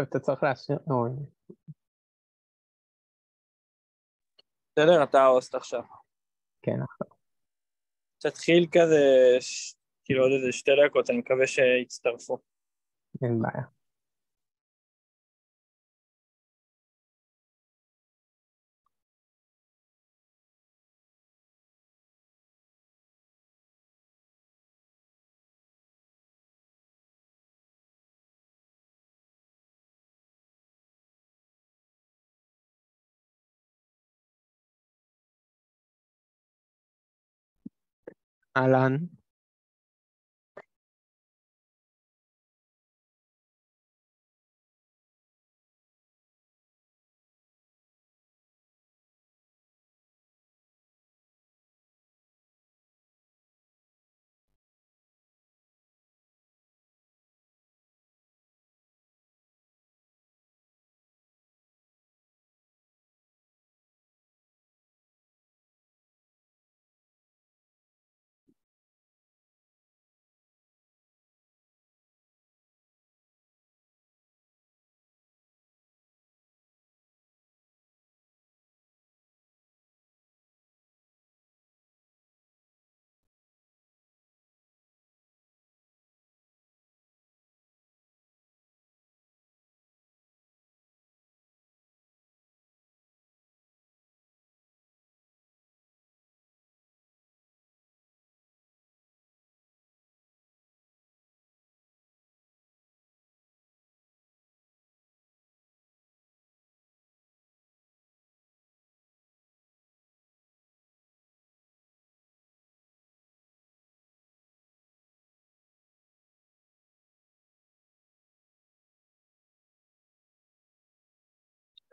אתה צריך להשאיר, בסדר, אתה ההוסט עכשיו. כן, עכשיו. תתחיל כזה, כאילו עוד איזה 2 דקות, אני מקווה שיצטרפו. אין בעיה. אהלן.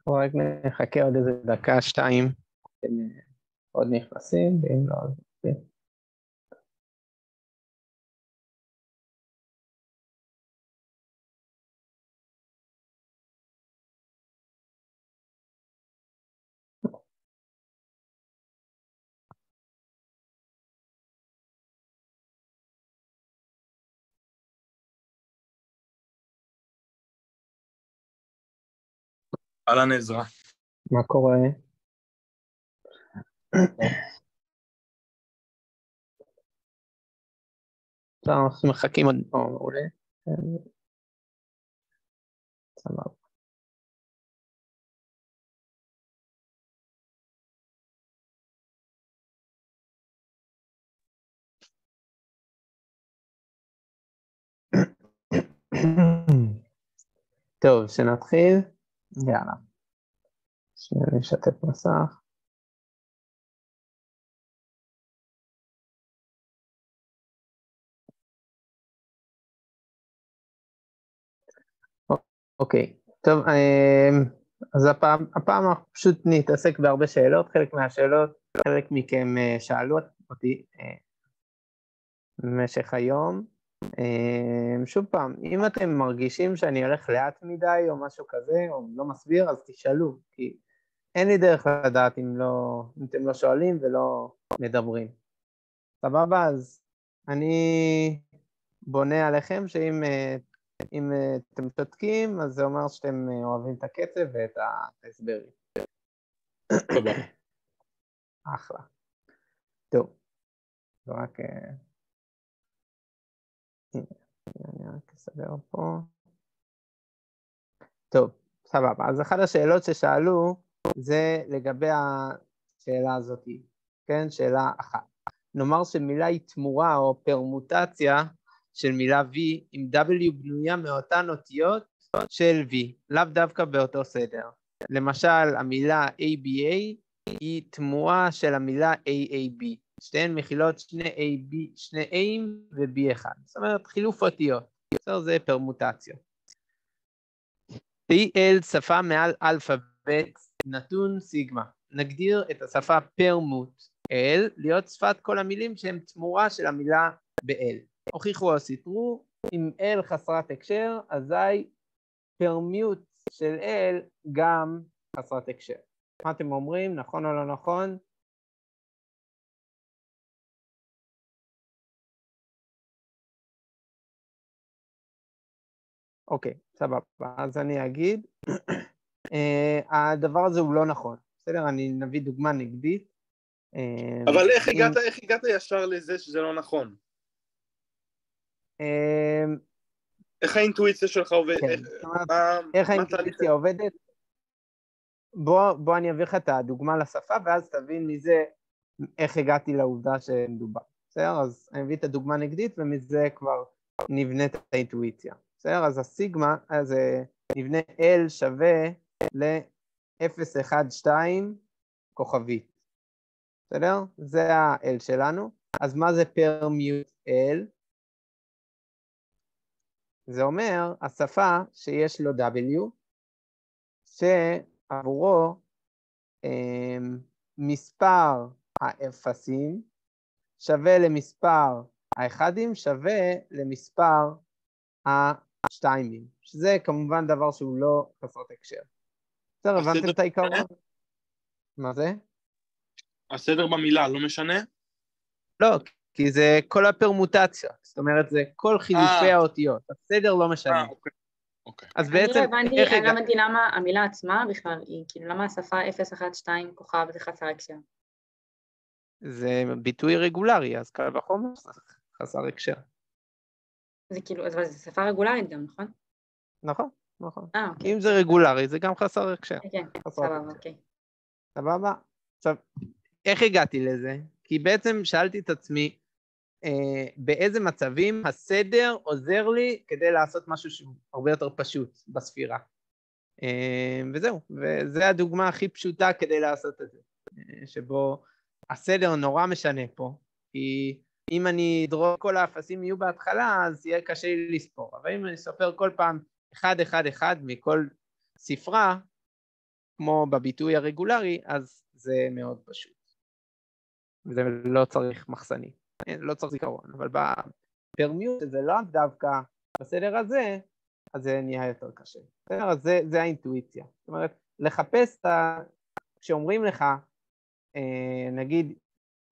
רק נחכה עוד איזה דקה, 2. עוד נכנסים, ואם לא, אז... אהלן עזרא. מה קורה? אנחנו מחכים עוד... מעולה. סבבה. טוב, שנתחיל. יאללה. שנייה, נשתף מסך. אוקיי, טוב, אז הפעם אנחנו פשוט נתעסק בהרבה שאלות, חלק מהשאלות, חלק מכם שאלו אותי במשך היום. שוב פעם, אם אתם מרגישים שאני הולך לאט מדי או משהו כזה, או לא מסביר, אז תשאלו, כי אין לי דרך לדעת אם אתם לא שואלים ולא מדברים. סבבה? אז אני בונה עליכם שאם אתם צודקים, אז זה אומר שאתם אוהבים את הקצב ואת ההסברים. טובה. אחלה. טוב. רק... אני רק אסדר פה. טוב, סבבה. אז אחת השאלות ששאלו זה לגבי השאלה הזאת, כן? שאלה אחת. נאמר שמילה היא תמורה או פרמוטציה של מילה V עם W בנויה מאותן אותיות של V, לאו דווקא באותו סדר. למשל, המילה ABA היא תמורה של המילה AAB. שתיהן מכילות שני A'ים ו-B אחד. זאת אומרת, חילוף אותיות. זה פרמוטציה. PL שפה מעל אלפאבית נתון סיגמה. נגדיר את השפה פרמוט L להיות שפת כל המילים שהן תמורה של המילה ב-L. הוכיחו או סיפרו, אם L חסרת הקשר, אזי פרמיוט של L גם חסרת הקשר. מה אתם אומרים? נכון או לא נכון? אוקיי, סבבה. אז אני אגיד, הדבר הזה הוא לא נכון. בסדר? אני נביא דוגמה נגדית. אבל איך הגעת ישר לזה שזה לא נכון? איך האינטואיציה שלך עובדת? איך האינטואיציה עובדת? בוא אני אביא לך את הדוגמה לשפה, ואז תבין מזה איך הגעתי לעובדה שמדובר. בסדר? אז אני מביא את הדוגמה נגדית, ומזה כבר נבנה את האינטואיציה. בסדר? אז הסיגמה, אז נבנה L שווה ל-012 כוכבית. בסדר? זה ה-L שלנו. אז מה זה פרמיוט L? זה אומר, השפה שיש לו W, שעבורו מספר האפסים שווה למספר האחדים שווה למספר השתיימים, שזה כמובן דבר שהוא לא חסרות הקשר. בסדר, הבנתם את העיקרון? מה זה? הסדר במילה לא משנה? לא, כי זה כל הפרמוטציה, זאת אומרת זה כל חילופי האותיות, הסדר לא משנה. אוקיי. אז בעצם, אני לא הבנתי למה המילה עצמה בכלל היא, כאילו למה השפה 012 כוכב זה חסר הקשר? זה ביטוי רגולרי, אז קל וחומר חסר הקשר. זה כאילו, אבל זה שפה רגולרית גם, נכון? נכון, נכון. אוקיי. אם זה רגולרי, זה גם חסר הקשר. כן, סבבה, אוקיי. סבבה? עכשיו, איך הגעתי לזה? כי בעצם שאלתי את עצמי, באיזה מצבים הסדר עוזר לי כדי לעשות משהו שהוא הרבה יותר פשוט בספירה. וזהו, וזו הדוגמה הכי פשוטה כדי לעשות את זה, שבו הסדר נורא משנה פה, כי אם אני אדרוך כל האפסים יהיו בהתחלה, אז יהיה קשה לי לספור, אבל אם אני סופר כל פעם 1-1-1 מכל ספרה, כמו בביטוי הרגולרי, אז זה מאוד פשוט. וזה לא צריך מחסני, לא צריך זיכרון, אבל בפרמיוט זה לא דווקא בסדר הזה, אז זה נהיה יותר קשה. אז זה האינטואיציה. זאת אומרת, לחפש כשאומרים לך, נגיד,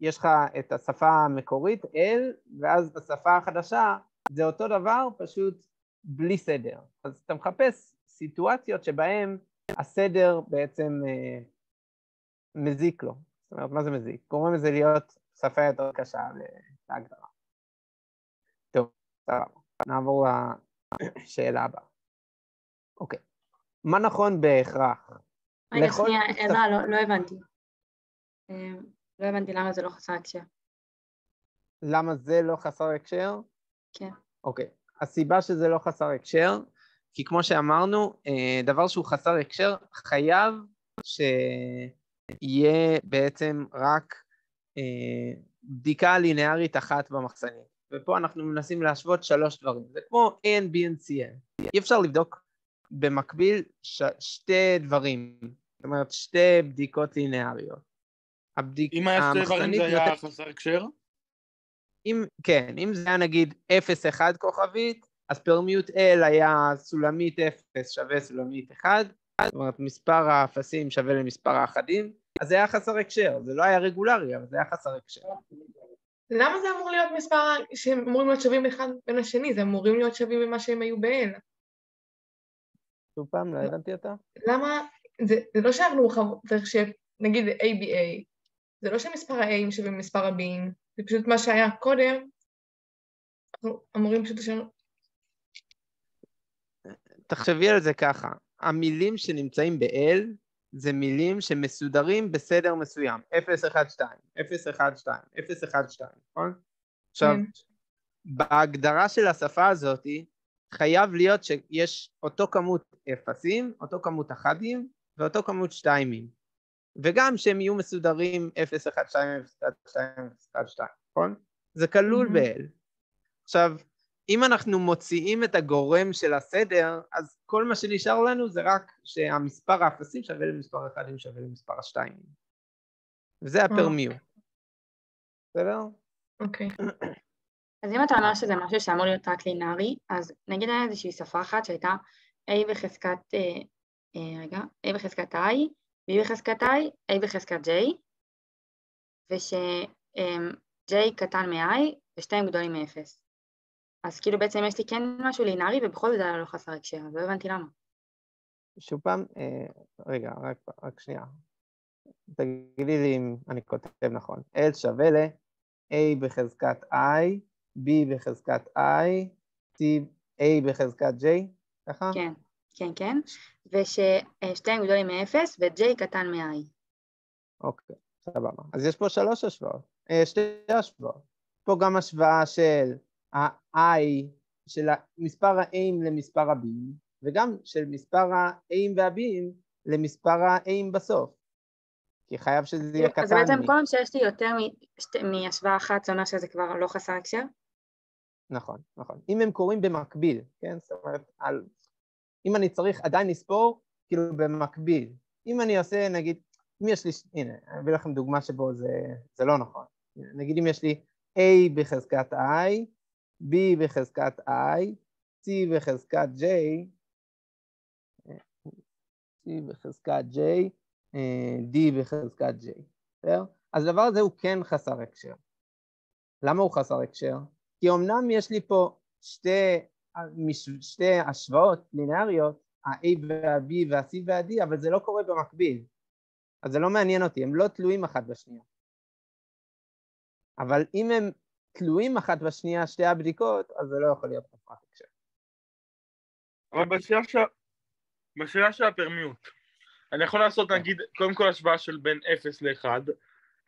יש לך את השפה המקורית, L, ואז בשפה החדשה, זה אותו דבר, פשוט בלי סדר. אז אתה מחפש סיטואציות שבהן הסדר בעצם מזיק לו. זאת אומרת, מה זה מזיק? גורם לזה להיות שפה יותר קשה להגדרה. טוב, סבבה. נעבור לשאלה הבאה. אוקיי. מה נכון בהכרח? רגע, שנייה, לא הבנתי. לא הבנתי למה זה לא חסר הקשר. למה זה לא חסר הקשר? כן. אוקיי. הסיבה שזה לא חסר הקשר, כי כמו שאמרנו, דבר שהוא חסר הקשר חייב שיהיה בעצם רק בדיקה לינארית אחת במחסנית. ופה אנחנו מנסים להשוות 3 דברים. זה כמו A, B, C. אי אפשר לבדוק במקביל 2 דברים. זאת אומרת, 2 בדיקות לינאריות. אם היה 2 דברים זה היה חסר הקשר? כן, אם זה היה נגיד 0-1 כוכבית, אז פרמיוט L היה סולמית 0 שווה סולמית 1, זאת אומרת מספר האפסים שווה למספר האחדים, אז זה היה חסר הקשר, זה לא היה רגולרי, אבל זה היה חסר הקשר. למה זה אמור להיות מספר שהם אמורים להיות שווים אחד בין השני? זה אמורים להיות שווים במה שהם היו ב-L. שוב פעם, לא הבנתי אותה. למה? זה לא שאנחנו צריך שנגיד ABA, זה לא שמספר ה-A'ים שווים מספר ה-B'ים, זה פשוט מה שהיה קודם, אנחנו אמורים פשוט לשנות. תחשבי על זה ככה, המילים שנמצאים ב-L, זה מילים שמסודרים בסדר מסוים, 0-1-2, 0-1-2, 0-1-2, נכון? עכשיו, בהגדרה של השפה הזאת, חייב להיות שיש אותו כמות אפסים, אותו כמות אחדים, ואותו כמות שתיימים. וגם שהם יהיו מסודרים 0-1-2, 0-1-2, 0-1-2, נכון? זה כלול ב-L. עכשיו, אם אנחנו מוציאים את הגורם של הסדר, אז כל מה שנשאר לנו זה רק שהמספר האפסים שווה למספר האחדים שווה למספר השתיימים. וזה הפרמיוט. בסדר? אוקיי. אז אם אתה אומר שזה משהו שאמור להיות רק לינארי, אז נגיד היה איזושהי שפה אחת שהייתה A בחזקת, A בחזקת I, B בחזקת I, A בחזקת J, וש-J קטן מ-I ושתיים גדולים מ-0. אז כאילו בעצם יש לי כן משהו לינארי, ובכל זאת היה לא חסר הקשר, אז לא הבנתי למה. שוב פעם, רגע, רק שנייה. תגידי לי אם אני כותב נכון. L שווה ל-A בחזקת I, B בחזקת I, C, A בחזקת J, ככה? כן, כן, כן. וששתיהם גדולים מ-0 ו-J קטן מ-I. אוקיי, סבבה. אז יש פה שלוש השוואות, שתי השוואות. פה גם השוואה של ה-I, של מספר ה-A'ים למספר ה-B'ים, וגם של מספר ה-A'ים וה-B'ים למספר ה-A'ים בסוף. כי חייב שזה יהיה קטן. אז בעצם כל פעם שיש לי יותר מהשוואה אחת, זה אומר שזה כבר לא חסר הקשר? נכון, נכון. אם הם קוראים במקביל, כן? זאת אומרת, אם אני צריך עדיין לספור, כאילו במקביל. אם אני עושה, נגיד, אם יש לי, הנה, אני אביא לכם דוגמה שבו זה לא נכון. נגיד אם יש לי A בחזקת I, B בחזקת I, C בחזקת J, C בחזקת J, D בחזקת J. אז הדבר הזה הוא כן חסר הקשר. למה הוא חסר הקשר? כי אמנם יש לי פה שתי השוואות לינאריות, ה-A וה-B וה-C וה-D, אבל זה לא קורה במקביל. אז זה לא מעניין אותי, הם לא תלויים אחת בשנייה. אבל אם הם תלויים אחת בשנייה, שתי הבדיקות, אז זה לא יכול להיות חסר הקשר. אבל בשאלה של הפרמיוט, אני יכול לעשות נגיד קודם כל השוואה של בין 0 ל-1,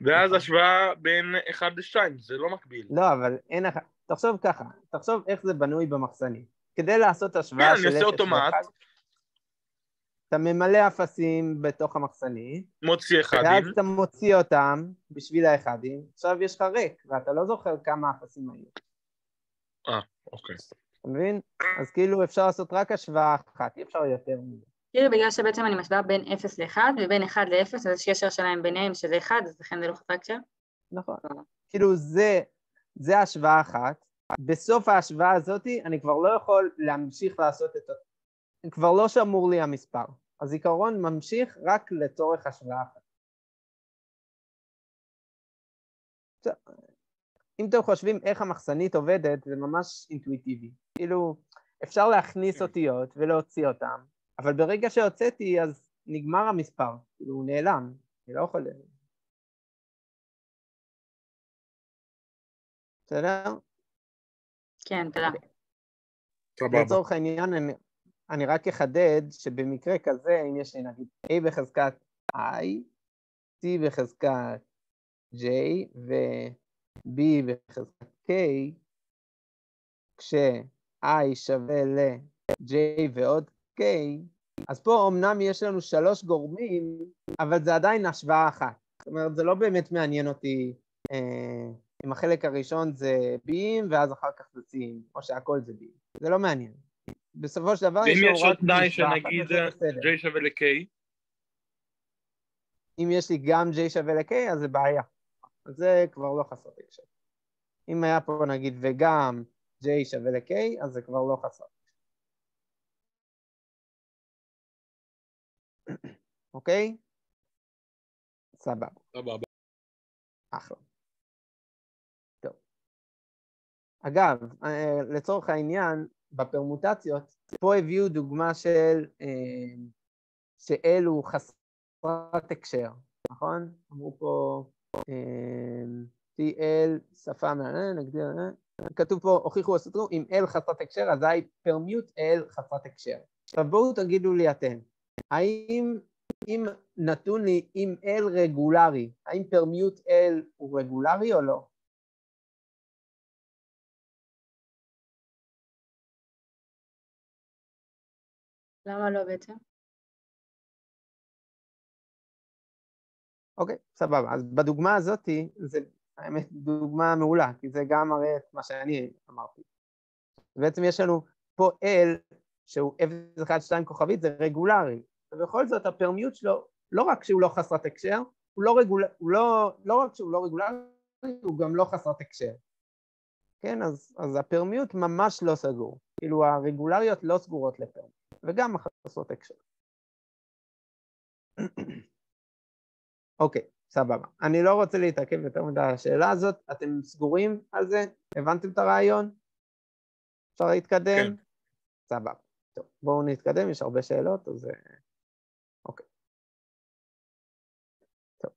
ואז השוואה בין 1 ל-2, זה לא מקביל. לא, אבל אין אחד, תחשוב ככה, תחשוב איך זה בנוי במחסנית. כדי לעשות השוואה של 0 ל-1, אתה ממלא אפסים בתוך המחסנית, מוציא אחדים, ואז אתה מוציא אותם בשביל האחדים, עכשיו יש לך ריק, ואתה לא זוכר כמה אפסים היו. אוקיי. אתה מבין? אז כאילו אפשר לעשות רק השוואה אחת, אי אפשר יותר מזה. כאילו בגלל שבעצם אני משוואה בין 0 ל-1 ובין 1 ל-0, אז יש קשר שלהם ביניהם שזה 1, אז לכן זה לא חסר הקשר? נכון. כאילו זה השוואה אחת, בסוף ההשוואה הזאת אני כבר לא יכול להמשיך לעשות את זה, כבר לא שמור לי המספר, הזיכרון ממשיך רק לצורך השוואה אחת. אם אתם חושבים איך המחסנית עובדת, זה ממש אינטואיטיבי. כאילו, אפשר להכניס אותיות ולהוציא אותם, אבל ברגע שהוצאתי, אז נגמר המספר. כאילו, הוא נעלם. אני לא יכול... בסדר? כן, תודה. לצורך העניין, אני רק אחדד שבמקרה כזה, אם יש לי נגיד A בחזקת I, C בחזקת J ו-B בחזקת K, כש-I שווה ל-J ועוד K, אז פה אומנם יש לנו 3 גורמים, אבל זה עדיין השוואה אחת. זאת אומרת, זה לא באמת מעניין אותי אם החלק הראשון זה B'ים, ואז אחר כך זה C'ים, או שהכל זה B'ים. זה לא מעניין. בסופו של דבר יש עוד תנאי שנגיד J שווה ל-K? אם יש לי גם J שווה ל-K, אז זה בעיה. אז זה כבר לא חסר הקשר. אם היה פה נגיד וגם J שווה ל-K, אז זה כבר לא חסר. אוקיי? סבבה. סבבה. אחלה. טוב. אגב, לצורך העניין, בפרמוטציות, פה הביאו דוגמה של הוא חסרת הקשר, נכון? אמרו פה TL, שפה נגדיר, כתוב פה, הוכיחו הסתרו, אם L חסרת הקשר, אז I permute L חסרת הקשר. עכשיו בואו תגידו לי אתם, האם אם נתון לי אם L רגולרי, האם permute L הוא רגולרי או לא? למה לא בעצם? אוקיי, סבבה. אז בדוגמה הזאת, זה האמת דוגמה מעולה, כי זה גם מראה את מה שאני אמרתי. בעצם יש לנו פה L, שהוא 012 כוכבית, זה רגולרי. ובכל זאת הפרמיוט שלו, לא רק שהוא לא חסרת הקשר, לא רק שהוא לא רגולרי, הוא גם לא חסרת הקשר. כן, אז הפרמיוט ממש לא סגור. כאילו הרגולריות לא סגורות לפרמיוט, וגם חסרות הקשר. אוקיי, סבבה. אני לא רוצה להתעכב יותר מדי על השאלה הזאת. אתם סגורים על זה? הבנתם את הרעיון? אפשר להתקדם? כן. סבבה. טוב, בואו נתקדם, יש הרבה שאלות, אז אוקיי. טוב.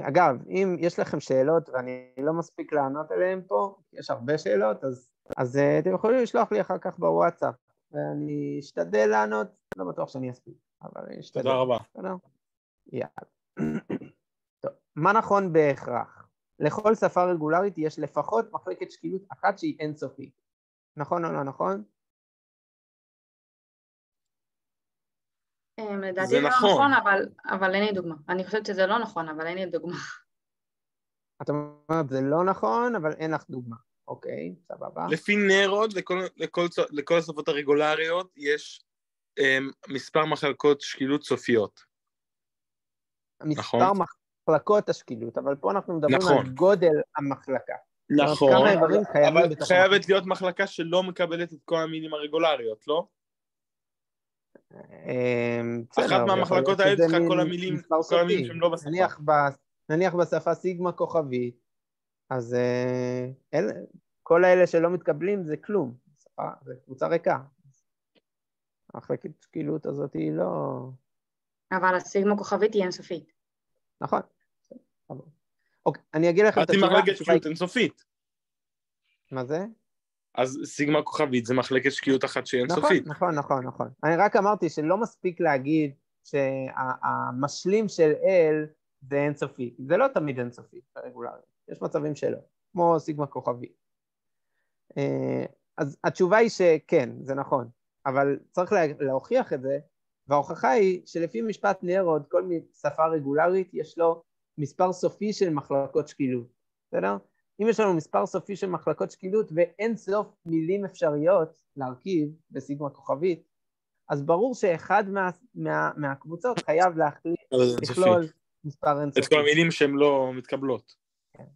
אגב, אם יש לכם שאלות ואני לא מספיק לענות עליהן פה, יש הרבה שאלות, אז אתם יכולים לשלוח לי אחר כך בוואטסאפ, ואני אשתדל לענות, לא בטוח שאני אספיק, אבל אני אשתדל. תודה רבה. בסדר? יאללה. טוב, מה נכון בהכרח? לכל שפה רגולרית יש לפחות מחלקת שקילות אחת שהיא אינסופית. נכון או לא נכון? לדעתי זה זה לא נכון. נכון, אבל אין לי דוגמה. אני חושבת שזה לא נכון, אבל אין לי דוגמה. את אומרת, זה לא נכון, אבל אין לך דוגמה. אוקיי, סבבה. לפי נרוד, לכל השפות הרגולריות יש מספר מחלקות שקילות סופיות. מספר מחלקות השקילות, אבל פה אנחנו מדברים נכון. על גודל המחלקה. נכון, כמה איברים קיימים אבל בתוך חייבת להיות מחלקה שלא מקבלת את כל המילים הרגולריות, לא? אחת מהמחלקות האלה צריכה כל המילים שהם לא בשפה. נניח בשפה סיגמה כוכבית, אז כל האלה שלא מתקבלים זה כלום, זה קבוצה ריקה. המחלקת שקילות הזאת היא לא... אבל הסיגמה כוכבית היא אינסופית. נכון. אוקיי, אני אגיד לכם את התשובה. אז היא מחלקת שקילות אינסופית. מה זה? אז סיגמה כוכבית זה מחלקת שקילות אחת שהיא אינסופית. נכון. אני רק אמרתי שלא מספיק להגיד שהמשלים של L זה אינסופי. זה לא תמיד אינסופי ברגולרי. יש מצבים שלא, כמו סיגמה כוכבית. אז התשובה היא שכן, זה נכון. אבל צריך להוכיח את זה, וההוכחה היא שלפי משפט נרוד, כל שפה רגולרית יש לו מספר סופי של מחלקות שקילות. בסדר? אם יש לנו מספר סופי של מחלקות שקילות ואין סוף מילים אפשריות להרכיב בסיגמה כוכבית, אז ברור שאחד מהקבוצות חייב לכלול מספר אינסופי. את כל המילים שהן לא מתקבלות. כן,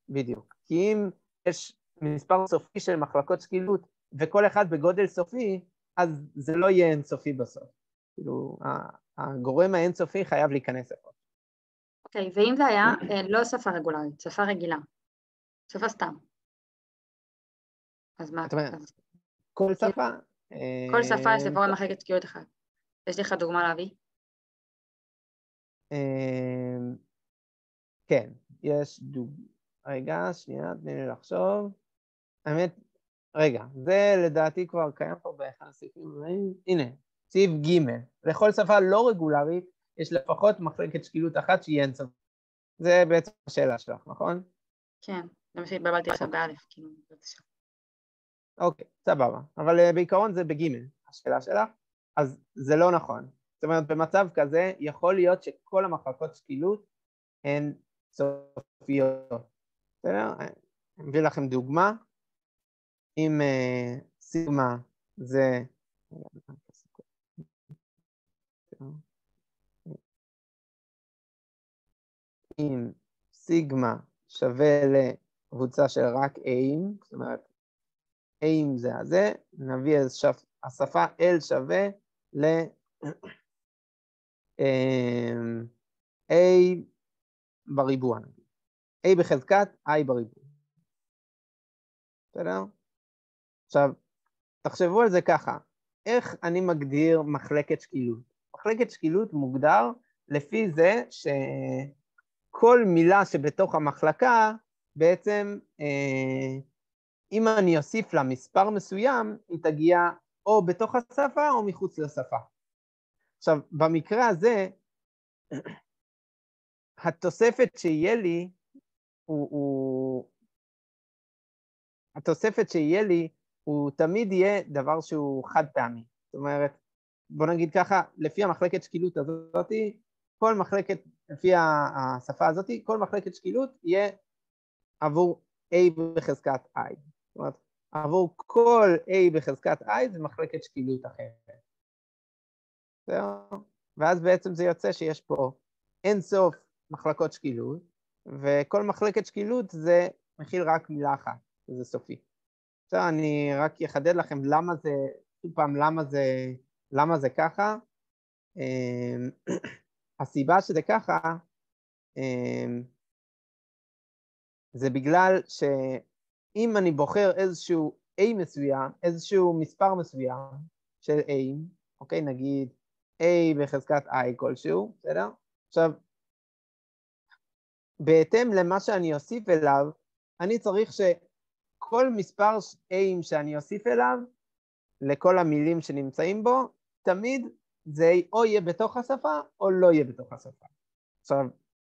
בדיוק. כי אם יש מספר סופי של מחלקות שקילות וכל אחד בגודל סופי, אז זה לא יהיה אינסופי בסוף. כאילו, הגורם האינסופי חייב להיכנס לפה. אוקיי, ואם זה היה לא שפה רגולרית, שפה רגילה, שפה סתם. אז מה? כל שפה? כל שפה יש לפחות מחלקת שקילות אחת. יש לך דוגמה להביא? כן, יש דוגמה. רגע, שנייה, תני לי לחשוב. האמת, רגע, זה לדעתי כבר קיים פה באחד הסעיפים. הנה, סעיף ג' לכל שפה לא רגולרית יש לפחות מחלקת שקילות אחת שהיא אינסופית. זה בעצם השאלה שלך, נכון? כן, זה מה שהתבלבלתי עכשיו באלף, כאילו, בבקשה. אוקיי, סבבה. אבל בעיקרון זה בגימל, השאלה שלך, אז זה לא נכון. זאת אומרת, במצב כזה יכול להיות שכל המחלקות שקילות הן סופיות. בסדר? אני מביא לכם דוגמה. אם סיגמה זה... אם סיגמה שווה לקבוצה של רק A, זאת אומרת, A זה הזה, נביא השפה L שווה ל A בריבוע, A בחזקת I בריבוע. בסדר? עכשיו, תחשבו על זה ככה, איך אני מגדיר מחלקת שקילות? מחלקת שקילות מוגדר לפי זה שכל מילה שבתוך המחלקה בעצם אם אני אוסיף לה מספר מסוים, היא תגיע או בתוך השפה או מחוץ לשפה. עכשיו, במקרה הזה, התוספת שיהיה לי, התוספת שיהיה לי, הוא תמיד יהיה דבר שהוא חד פעמי. זאת אומרת, בוא נגיד ככה, לפי המחלקת שקילות הזאת, כל מחלקת, לפי השפה הזאת, כל מחלקת שקילות יהיה עבור A בחזקת I. זאת אומרת, עבור כל A בחזקת I זה מחלקת שקילות אחרת. ואז בעצם זה יוצא שיש פה אין סוף מחלקות שקילות, וכל מחלקת שקילות זה מכיל רק מילה אחת, שזה סופי. עכשיו אני רק אחדד לכם למה זה, פעם למה זה ככה. הסיבה שזה ככה, זה בגלל אם אני בוחר איזשהו A מסוים, איזשהו מספר מסוים של A, אוקיי, נגיד A בחזקת I כלשהו, בסדר? עכשיו, בהתאם למה שאני אוסיף אליו, אני צריך שכל מספר A שאני אוסיף אליו, לכל המילים שנמצאים בו, תמיד זה או יהיה בתוך השפה או לא יהיה בתוך השפה. עכשיו,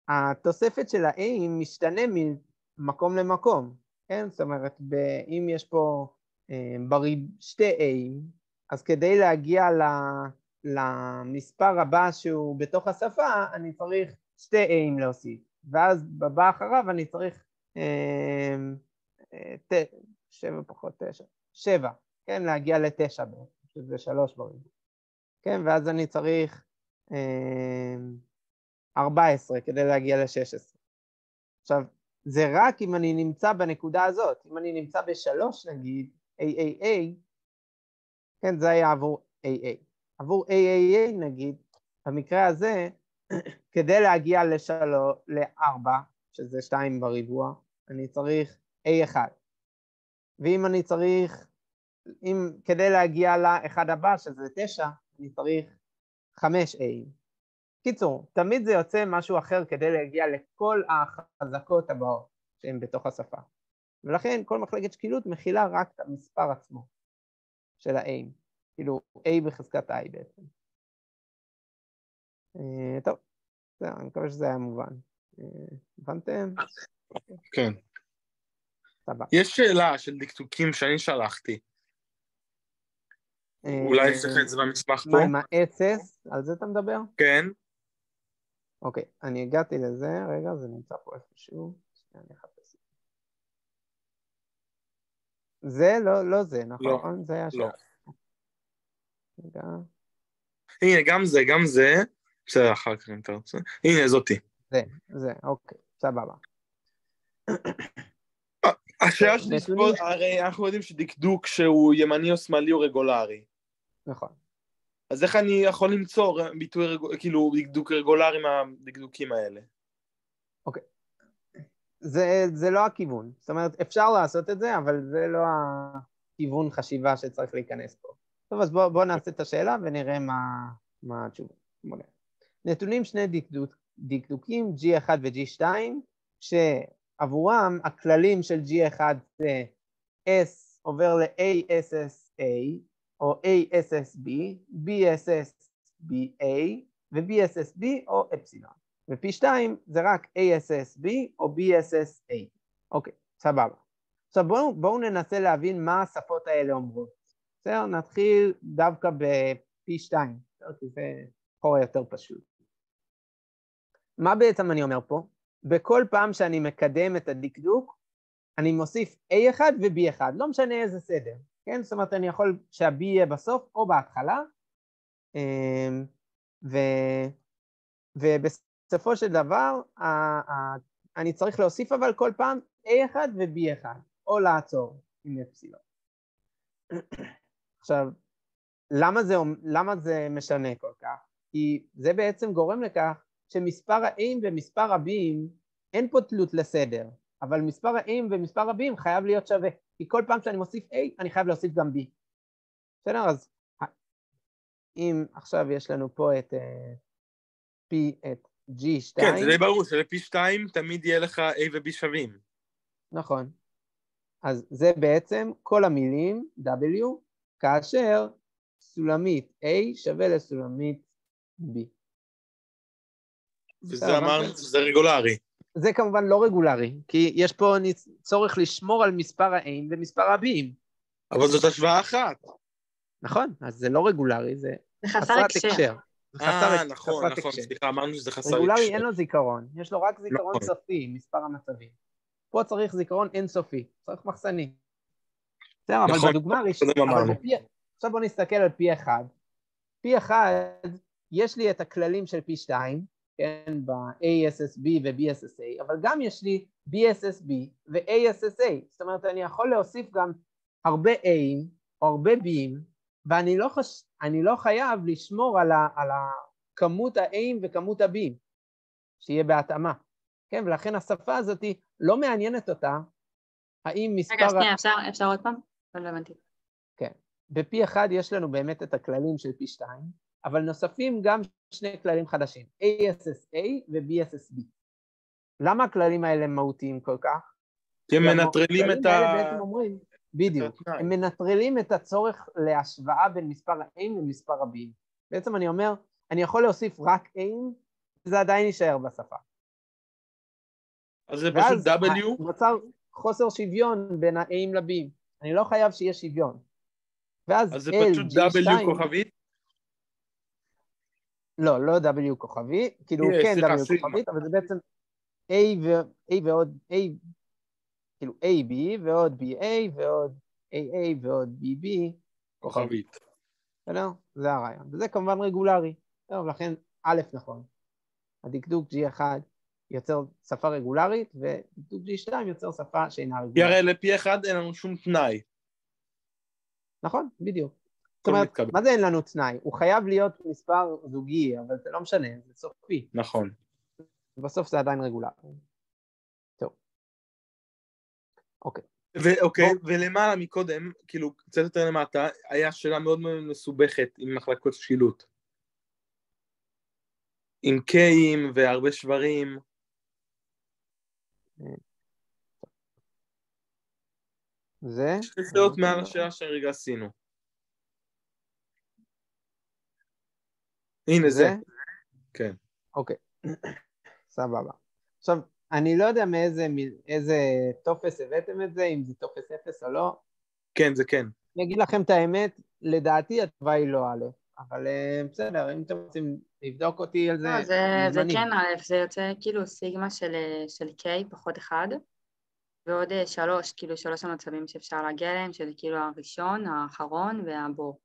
התוספת של ה-A משתנה ממקום למקום, כן? זאת אומרת, אם יש פה שתי A, אז כדי להגיע למספר הבא שהוא בתוך השפה, אני צריך שתי A להוסיף, ואז בבא אחריו אני צריך 7 פחות 9, 7, כן? להגיע ל9 בעצם, שזה 3 בריבוע. כן, ואז אני צריך 14 כדי להגיע ל-16. עכשיו, זה רק אם אני נמצא בנקודה הזאת. אם אני נמצא ב3 נגיד, AAA, כן, זה היה עבור AA. עבור AAA נגיד, במקרה הזה, כדי להגיע ל4, שזה 2 בריבוע, אני צריך A1. ואם אני צריך, כדי להגיע לאחד הבא, שזה 9, אני צריך 5A. קיצור, תמיד זה יוצא משהו אחר כדי להגיע לכל החזקות הבאות שהן בתוך השפה. ולכן כל מחלקת שקילות מכילה רק את המספר עצמו של ה-A. כאילו A בחזקת I בעצם. טוב, זהו, אני מקווה שזה היה מובן. הבנתם? כן. סבבה. יש שאלה של דקדוקים שאני שלחתי. אולי יש לך את זה במסמך פה? מה עם ה-SS? על זה אתה מדבר? כן. אוקיי, אני הגעתי לזה, רגע, זה נמצא פה איפשהו. אני אחפש. זה לא זה, נכון? לא, זה היה לא. רגע. הנה, גם זה. בסדר, אחר כך אם אתה רוצה. הנה, זאתי. זה, אוקיי, סבבה. השאלה שלי פה, הרי אנחנו יודעים שדקדוק שהוא ימני או שמאלי או רגולרי. נכון. אז איך אני יכול למצוא ביטוי, כאילו, דקדוק רגולרי מהדקדוקים האלה? אוקיי. זה לא הכיוון. זאת אומרת, אפשר לעשות את זה, אבל זה לא הכיוון חשיבה שצריך להיכנס פה. טוב, אז בואו נעשה את השאלה ונראה מה התשובה. נתונים שני דקדוקים, G1 ו-G2, שעבורם הכללים של G1 זה S עובר ל-ASSA, או ASSB, BSSBA, ו-BSSB או אפסילון. ו-P2 זה רק ASSB או BSSA. אוקיי, סבבה. עכשיו בואו ננסה להבין מה השפות האלה אומרות. בסדר, נתחיל דווקא ב-P2, כי זה חור יותר פשוט. מה בעצם אני אומר פה? בכל פעם שאני מקדם את הדקדוק, אני מוסיף A1 ו-B1, לא משנה איזה סדר. כן? זאת אומרת, אני יכול שה-B יהיה בסוף או בהתחלה, ובסופו של דבר, אני צריך להוסיף אבל כל פעם A1 ו-B1, או לעצור עם אפסילון. עכשיו, למה זה משנה כל כך? כי זה בעצם גורם לכך שמספר ה-A'ים ומספר ה-B'ים אין פה תלות לסדר, אבל מספר ה-A'ים ומספר ה-B'ים חייב להיות שווה, כי כל פעם שאני מוסיף A, אני חייב להוסיף גם B. בסדר? אז אם עכשיו יש לנו פה את G2... כן, זה די ברור, של-P2 תמיד יהיה לך A ו-B שווים. נכון. אז זה בעצם כל המילים W, כאשר סולמית A שווה לסולמית B. וזה אמרנו שזה רגולרי. זה כמובן לא רגולרי, כי יש פה צורך לשמור על מספר ה-A'ים ומספר ה-B'ים. אבל זאת השוואה אחת. נכון, אז זה לא רגולרי, זה חסר הקשר. נכון, סליחה, אמרנו שזה חסר הקשר. רגולרי אין לו זיכרון, יש לו רק זיכרון סופי, מספר המצבים. פה צריך זיכרון אינסופי, צריך מחסני. בסדר, אבל בדוגמה הראשונה, עכשיו בואו נסתכל על P1. P1, יש לי את הכללים של P2, כן, ב-ASSB ו-BSSA, אבל גם יש לי BSSB ו-ASSA, זאת אומרת, אני יכול להוסיף גם הרבה A'ים או הרבה B'ים, ואני לא חייב לשמור על כמות ה-A'ים וכמות ה-B'ים, שיהיה בהתאמה, כן, ולכן השפה הזאת לא מעניינת אותה האם מספר... רגע, שנייה, אפשר עוד פעם? לא הבנתי. כן. ב-P1 יש לנו באמת את הכללים של P2, אבל נוספים גם שני כללים חדשים, ASSA ו-BSSB. למה הכללים האלה מהותיים כל כך? כי הם מנטרלים את ה... בעצם אומרים, בדיוק, התנאי. הם מנטרלים את הצורך להשוואה בין מספר ה-A למספר ה-B. בעצם אני אומר, אני יכול להוסיף רק A, וזה עדיין יישאר בשפה. אז זה פשוט W? ואז נוצר חוסר שוויון בין ה-A ל-B. אני לא חייב שיהיה שוויון. ואז אז זה L, פשוט G2... W כוכבית? לא W כוכבי, כאילו כן סליחה, W כוכבית, אבל זה בעצם A ועוד A, כאילו AB ועוד BA ועוד AA ועוד BB כוכבית. בסדר? זה הרעיון. וזה כמובן רגולרי. טוב, לכן א' נכון. הדקדוק G1 יוצר שפה רגולרית, ודקדוק G2 יוצר שפה שאינה כי רגולרית. הרי ל-P1 אין לנו שום תנאי. נכון, בדיוק. זאת אומרת, מתקבל. מה זה אין לנו תנאי? הוא חייב להיות מספר זוגי, אבל זה לא משנה, זה סופי. נכון. בסוף זה עדיין רגולרי. טוב. אוקיי. ואוקיי, ולמעלה מקודם, כאילו קצת יותר למטה, היה שאלה מאוד מאוד מסובכת עם מחלקות שילוט. עם קיים והרבה שברים. זה? שתי שאלות מעל השאלה שהרגע עשינו. הנה זה. כן. אוקיי. סבבה. עכשיו, אני לא יודע מאיזה טופס הבאתם את זה, אם זה טופס 0 או לא. כן, זה כן. אני אגיד לכם את האמת, לדעתי התשובה היא לא א', אבל בסדר, אם אתם רוצים לבדוק אותי על זה, לא, זה מוזמנים. כן א', זה יוצא כאילו סיגמה של K פחות 1, ועוד 3, כאילו 3 המצבים שאפשר להגיע אליהם, שזה כאילו הראשון, האחרון והבור.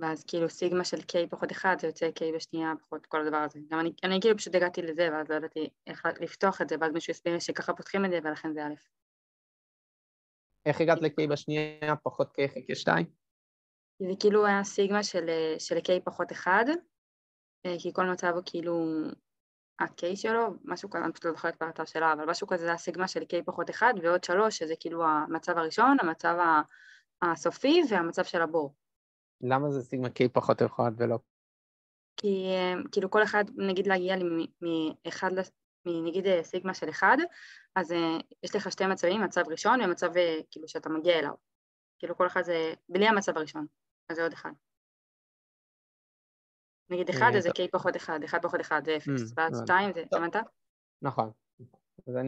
ואז כאילו סיגמה של K פחות 1, זה יוצא K בשנייה פחות כל הדבר הזה. גם אני כאילו פשוט הגעתי לזה, ואז לא ידעתי איך לפתוח את זה, ואז מישהו הסביר לי שככה פותחים את זה, ולכן זה א'. איך הגעת ל-K בשנייה, פחות K חלקי 2? זה כאילו היה סיגמה של K פחות 1, כי כל מצב הוא כאילו ה-K שלו, משהו כזה, אני פשוט לא זוכרת באתר שלה, אבל משהו כזה זה הסיגמה של K פחות 1, ועוד 3, שזה כאילו המצב הראשון, המצב הסופי והמצב של הבור. למה זה סיגמה K פחות 1 ולא? כי כאילו כל אחד, נגיד להגיע נגיד סיגמה של 1, אז יש לך שתי מצבים, מצב ראשון ומצב כאילו שאתה מגיע אליו. כאילו כל אחד זה, בלי המצב הראשון, אז זה עוד 1. נגיד 1 זה K פחות 1, 1 פחות 1 זה 0, ואז 2 זה, הבנת? נכון.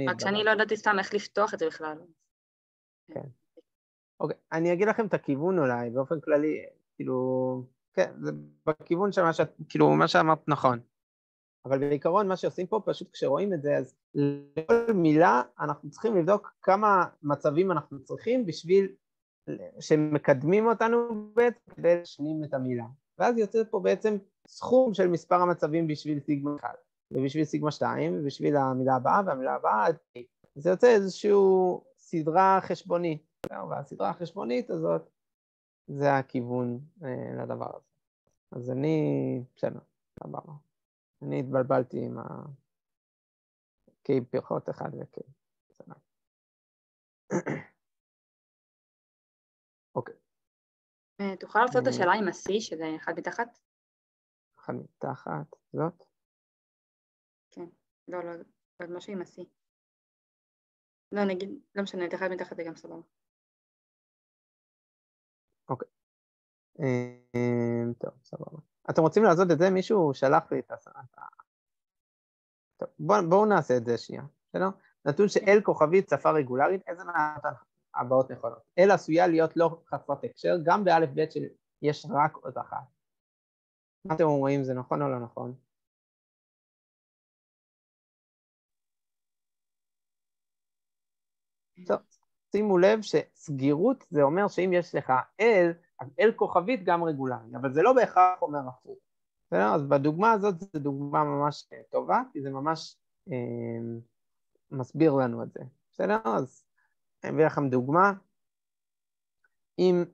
רק שאני לא ידעתי סתם איך לפתוח את זה בכלל. כן. אוקיי, אני אגיד לכם את הכיוון אולי, באופן כללי, כאילו, כן, זה בכיוון של מה שאמרת נכון. אבל בעיקרון מה שעושים פה, פשוט כשרואים את זה, אז לכל מילה אנחנו צריכים לבדוק כמה מצבים אנחנו צריכים בשביל שמקדמים אותנו בעצם כדי להשלים את המילה. ואז יוצא פה בעצם סכום של מספר המצבים בשביל סיגמה 1, ובשביל סיגמה 2, ובשביל המילה הבאה והמילה הבאה. זה יוצא איזושהי סדרה חשבונית, והסדרה החשבונית הזאת זה הכיוון לדבר הזה. אז בסדר, סבבה. אני התבלבלתי עם ה-K פחות 1 ו-K. אוקיי. תוכל לעשות את השאלה עם ה-C, שזה 1 מתחת? 1 מתחת, זאת? כן, לא, משהו עם ה-C. לא, נגיד, לא משנה, את 1 מתחת זה גם סבבה. אוקיי. טוב, סבבה. אתם רוצים לעשות את זה? מישהו שלח לי את טוב, בואו נעשה את זה שנייה, בסדר? נתון שאל כוכבית שפה רגולרית, איזה מהבאות נכונות? אל עשויה להיות לא חסרת הקשר, גם באלף ב' שיש רק עוד אחת. מה אתם אומרים, זה נכון או לא נכון? טוב, שימו לב שסגירות זה אומר שאם יש לך אל, אז אל כוכבית גם רגולרי, אבל זה לא בהכרח אומר הפוך. בסדר? אז בדוגמה הזאת זו דוגמה ממש טובה, כי זה ממש מסביר לנו את זה. בסדר? אז אני אביא לכם דוגמה. אם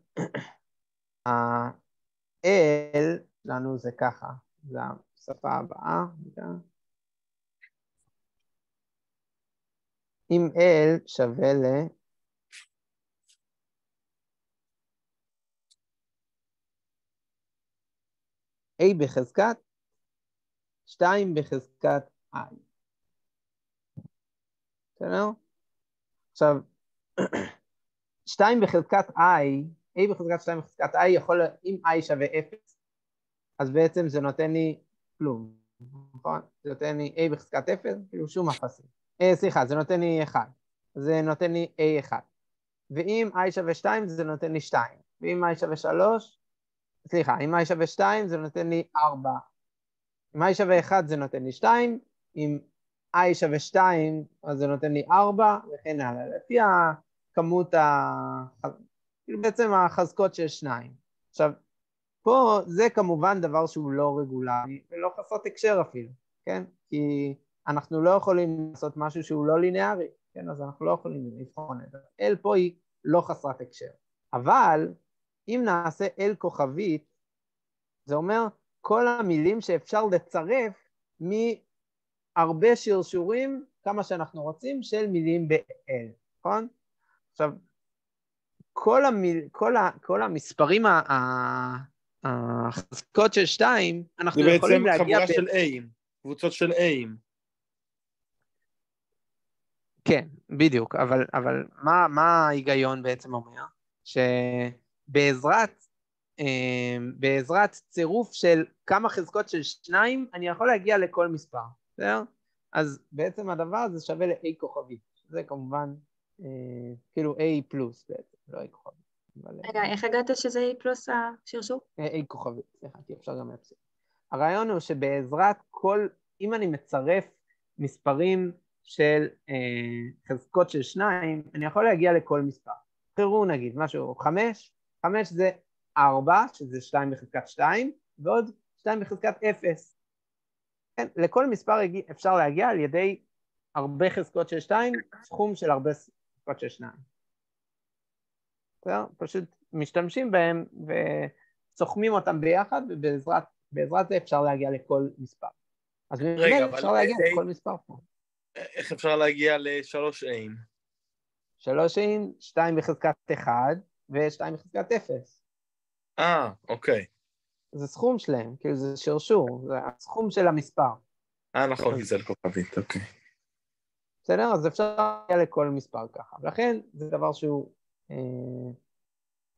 האל לנו זה ככה, זה השפה הבאה. אם L שווה A בחזקת 2 בחזקת I. בסדר? עכשיו, 2 בחזקת I, A בחזקת 2 בחזקת I יכול, אם I שווה 0, אז בעצם זה נותן לי כלום, נכון? זה נותן לי A בחזקת 0, כאילו שום אפסים. סליחה, זה נותן לי 1, זה נותן לי A1. ואם I שווה 2, זה נותן לי 2. ואם I שווה 3, סליחה, אם I שווה 2, זה נותן לי 4. אם I שווה 1, זה נותן לי 2. אם I שווה 2, אז זה נותן לי 4, וכן הלאה. לפי הכמות, כאילו בעצם החזקות של 2. עכשיו, פה זה כמובן דבר שהוא לא רגולרי, ולא חסרת הקשר אפילו, כן? כי אנחנו לא יכולים לעשות משהו שהוא לא לינארי, כן? אז אנחנו לא יכולים לבחון את זה. L פה היא לא חסרת הקשר. אבל אם נעשה L כוכבית, זה אומר כל המילים שאפשר לצרף מהרבה שרשורים, כמה שאנחנו רוצים, של מילים ב-L, נכון? עכשיו, כל המספרים החזקות של 2, אנחנו יכולים להגיע... זה בעצם חבורה של A'ים, קבוצות של A'ים. כן, בדיוק, אבל מה ההיגיון בעצם אומר? שבעזרת צירוף של כמה חזקות של 2, אני יכול להגיע לכל מספר, בסדר? אז בעצם הדבר הזה שווה ל-A כוכבית, זה כמובן כאילו A פלוס בעצם, לא A כוכבית. רגע, איך הגעת שזה A פלוס השרשור? A כוכבית, סליחה, כי אפשר גם להפסיק. הרעיון הוא שבעזרת אם אני מצרף מספרים של חזקות של 2, אני יכול להגיע לכל מספר. תראו נגיד, משהו 5, 5 זה 4, שזה 2 בחזקת 2, ועוד 2 בחזקת 0. כן, לכל מספר אפשר להגיע על ידי הרבה חזקות של 2, סכום של הרבה חזקות של 2. פשוט משתמשים בהם וסוכמים אותם ביחד, ובעזרת זה אפשר להגיע לכל מספר. אז רגע, אפשר להגיע לכל מספר פה. איך אפשר להגיע ל3 A'ים? 3 A'ים, 2 בחזקת 1 ו2 בחזקת 0. אוקיי. זה סכום שלהם, כאילו זה שרשור, זה הסכום של המספר. נכון, כי זה לכוכבית, אוקיי. בסדר? אז אפשר להגיע לכל מספר ככה, ולכן זה דבר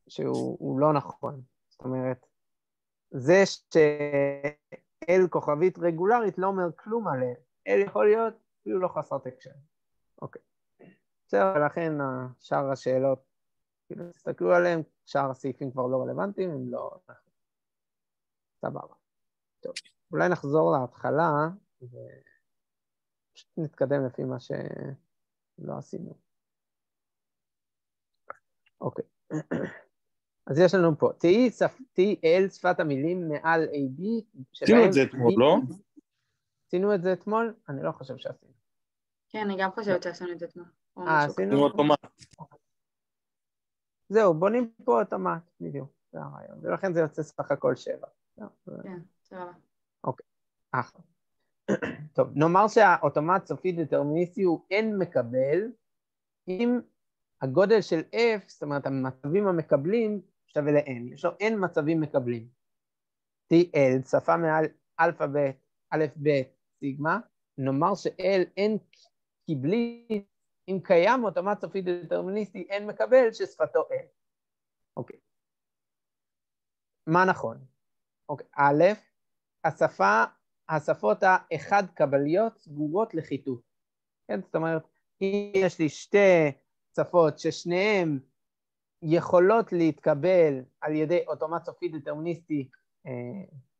שהוא לא נכון. זאת אומרת, זה ש-L כוכבית רגולרית לא אומר כלום עליהם. L יכול להיות אפילו לא חסרת הקשר. אוקיי. בסדר, ולכן שאר השאלות, כאילו תסתכלו עליהם, שאר הסעיפים כבר לא רלוונטיים, הם לא... סבבה. טוב, אולי נחזור להתחלה, ופשוט נתקדם לפי מה שלא עשינו. אוקיי. אז יש לנו פה, תהי L שפת המילים מעל AB, עשינו את זה אתמול, לא? עשינו את זה אתמול? אני לא חושב שעשינו. כן, אני גם חושבת שעשינו את זה אתמול. עשינו? אוטומט. זהו, בונים פה אוטומט, בדיוק, זה הרעיון, ולכן זה יוצא סך הכל 7. כן, סבבה. אוקיי, אחלה. טוב, נאמר שהאוטומט סופי דטרמיניסטי הוא n מקבל, אם הגודל של f, זאת אומרת המצבים המקבלים, שווה ל-n, יש לו n מצבים מקבלים. L, שפה מעל אלפא ב', א' ב', סיגמה, נאמר ש-L n קיבלית, אם קיים אוטומט סופי דטרמיניסטי, n מקבל ששפתו L. אוקיי. מה נכון? אוקיי, א', השפות האחד קבליות סגורות לחיתוך. כן, זאת אומרת, אם יש לי שתי שפות ששניהם יכולות להתקבל על ידי אוטומט סופי דטרמיניסטי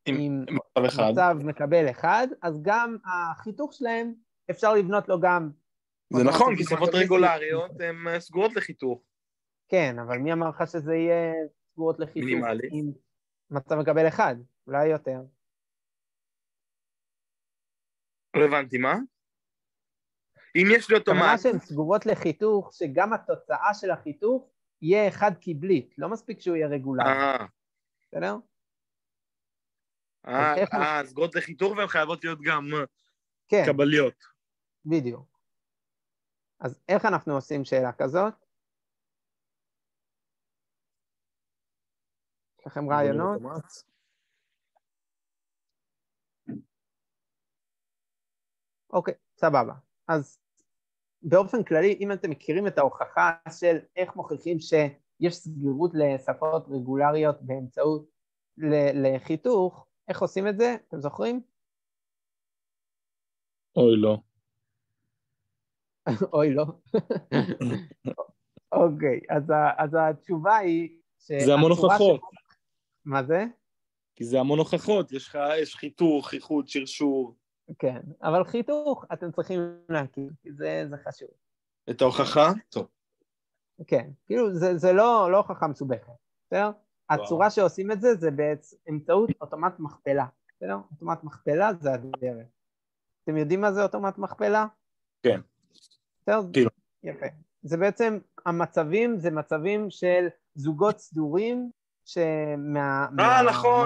עם מצב מקבל אחד, אז גם החיתוך שלהם אפשר לבנות לו גם... זה נכון, כי שפות רגולריות הן סגורות לחיתוך. כן, אבל מי אמר לך שזה יהיה סגורות לחיתוך? מינימלי. עם מצב מקבל אחד, אולי יותר. לא הבנתי, מה? אם יש לי אוטומט... כמובן שהן סגורות לחיתוך, שגם התוצאה של החיתוך יהיה אחד קיבלית, לא מספיק שהוא יהיה רגולרי. בסדר? סגורות לחיתוך והן חייבות להיות גם כן, קבליות. בדיוק. אז איך אנחנו עושים שאלה כזאת? יש לכם רעיונות? אוקיי, סבבה. אז באופן כללי, אם אתם מכירים את ההוכחה של איך מוכיחים שיש סגירות לשפות רגולריות באמצעות לחיתוך, איך עושים את זה? אתם זוכרים? אוי לא. אוי לא. אוקיי, אז התשובה היא... זה המון הוכחות. מה זה? כי זה המון הוכחות, יש חיתוך, איחוד, שרשור. כן, אבל חיתוך אתם צריכים להכיר, כי זה חשוב. את ההוכחה? טוב. כן, כאילו זה לא הוכחה מסובכת, בסדר? הצורה שעושים את זה באמצעות אוטומט מכפלה, בסדר? אוטומט מכפלה זה הדרך. אתם יודעים מה זה אוטומט מכפלה? כן. בסדר? יפה. זה בעצם, המצבים זה מצבים של זוגות סדורים,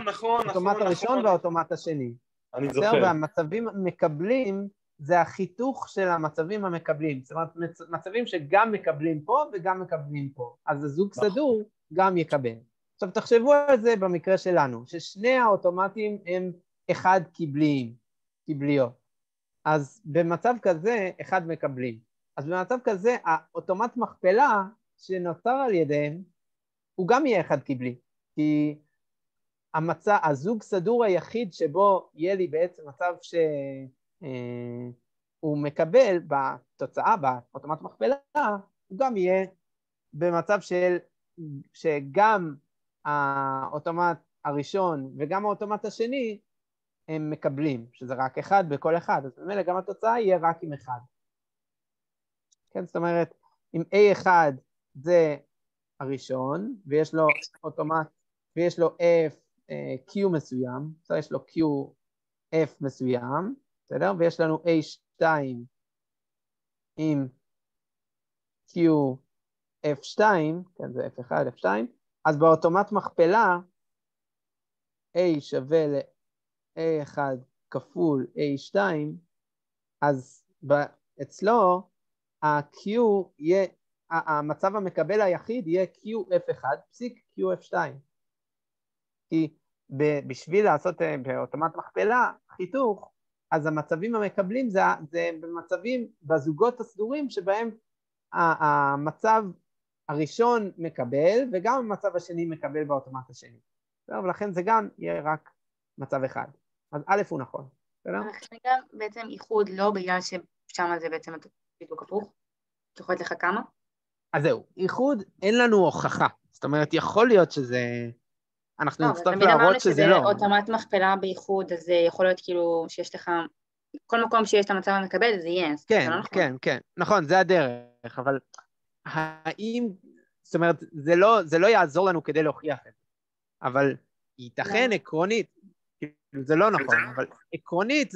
נכון. האוטומט הראשון והאוטומט השני. אני זוכר. והמצבים המקבלים זה החיתוך של המצבים המקבלים. זאת אומרת, מצבים שגם מקבלים פה וגם מקבלים פה. אז הזוג סדור גם יקבל. עכשיו תחשבו על זה במקרה שלנו, ששני האוטומטים הם אחד קיבליות. אז במצב כזה אחד מקבלים. אז במצב כזה האוטומט מכפלה שנוצר על ידיהם הוא גם יהיה אחד קיבלי. כי הזוג סדור היחיד שבו יהיה לי בעצם מצב שהוא מקבל בתוצאה, באוטומט מכפלה, הוא גם יהיה במצב שגם האוטומט הראשון וגם האוטומט השני הם מקבלים, שזה רק אחד בכל אחד, אז במילא גם התוצאה יהיה רק עם אחד. כן, זאת אומרת, אם A1 זה הראשון, ויש לו אוטומט, ויש לו Q מסוים, אז יש לו QF מסוים, בסדר? ויש לנו A2 עם QF2, כן, זה F1, F2, אז באוטומט מכפלה, A שווה ל-A1 כפול A2, אז אצלו, ה-Q יהיה, המצב המקבל היחיד יהיה QF1 פסיק QF2. כי בשביל לעשות באוטומט מכפלה, חיתוך, אז המצבים המקבלים זה במצבים, בזוגות הסדורים שבהם המצב הראשון מקבל, וגם המצב השני מקבל באוטומט השני. ולכן זה גם יהיה רק מצב אחד. אז א' הוא נכון. לכן גם בעצם איחוד לא בגלל ששם זה בעצם בדיוק הפוך. יכולת לך כמה? אז זהו, איחוד אין לנו הוכחה. זאת אומרת, יכול להיות שזה... אנחנו נצטרך להראות שזה לא. אוטומט מכפלה באיחוד, אז זה יכול להיות כאילו שיש לך... כל מקום שיש את המצב המקבל, זה יהיה. כן. נכון, זה הדרך, אבל האם... זאת אומרת, זה לא יעזור לנו כדי להוכיח את זה. אבל ייתכן עקרונית, זה לא נכון, אבל עקרונית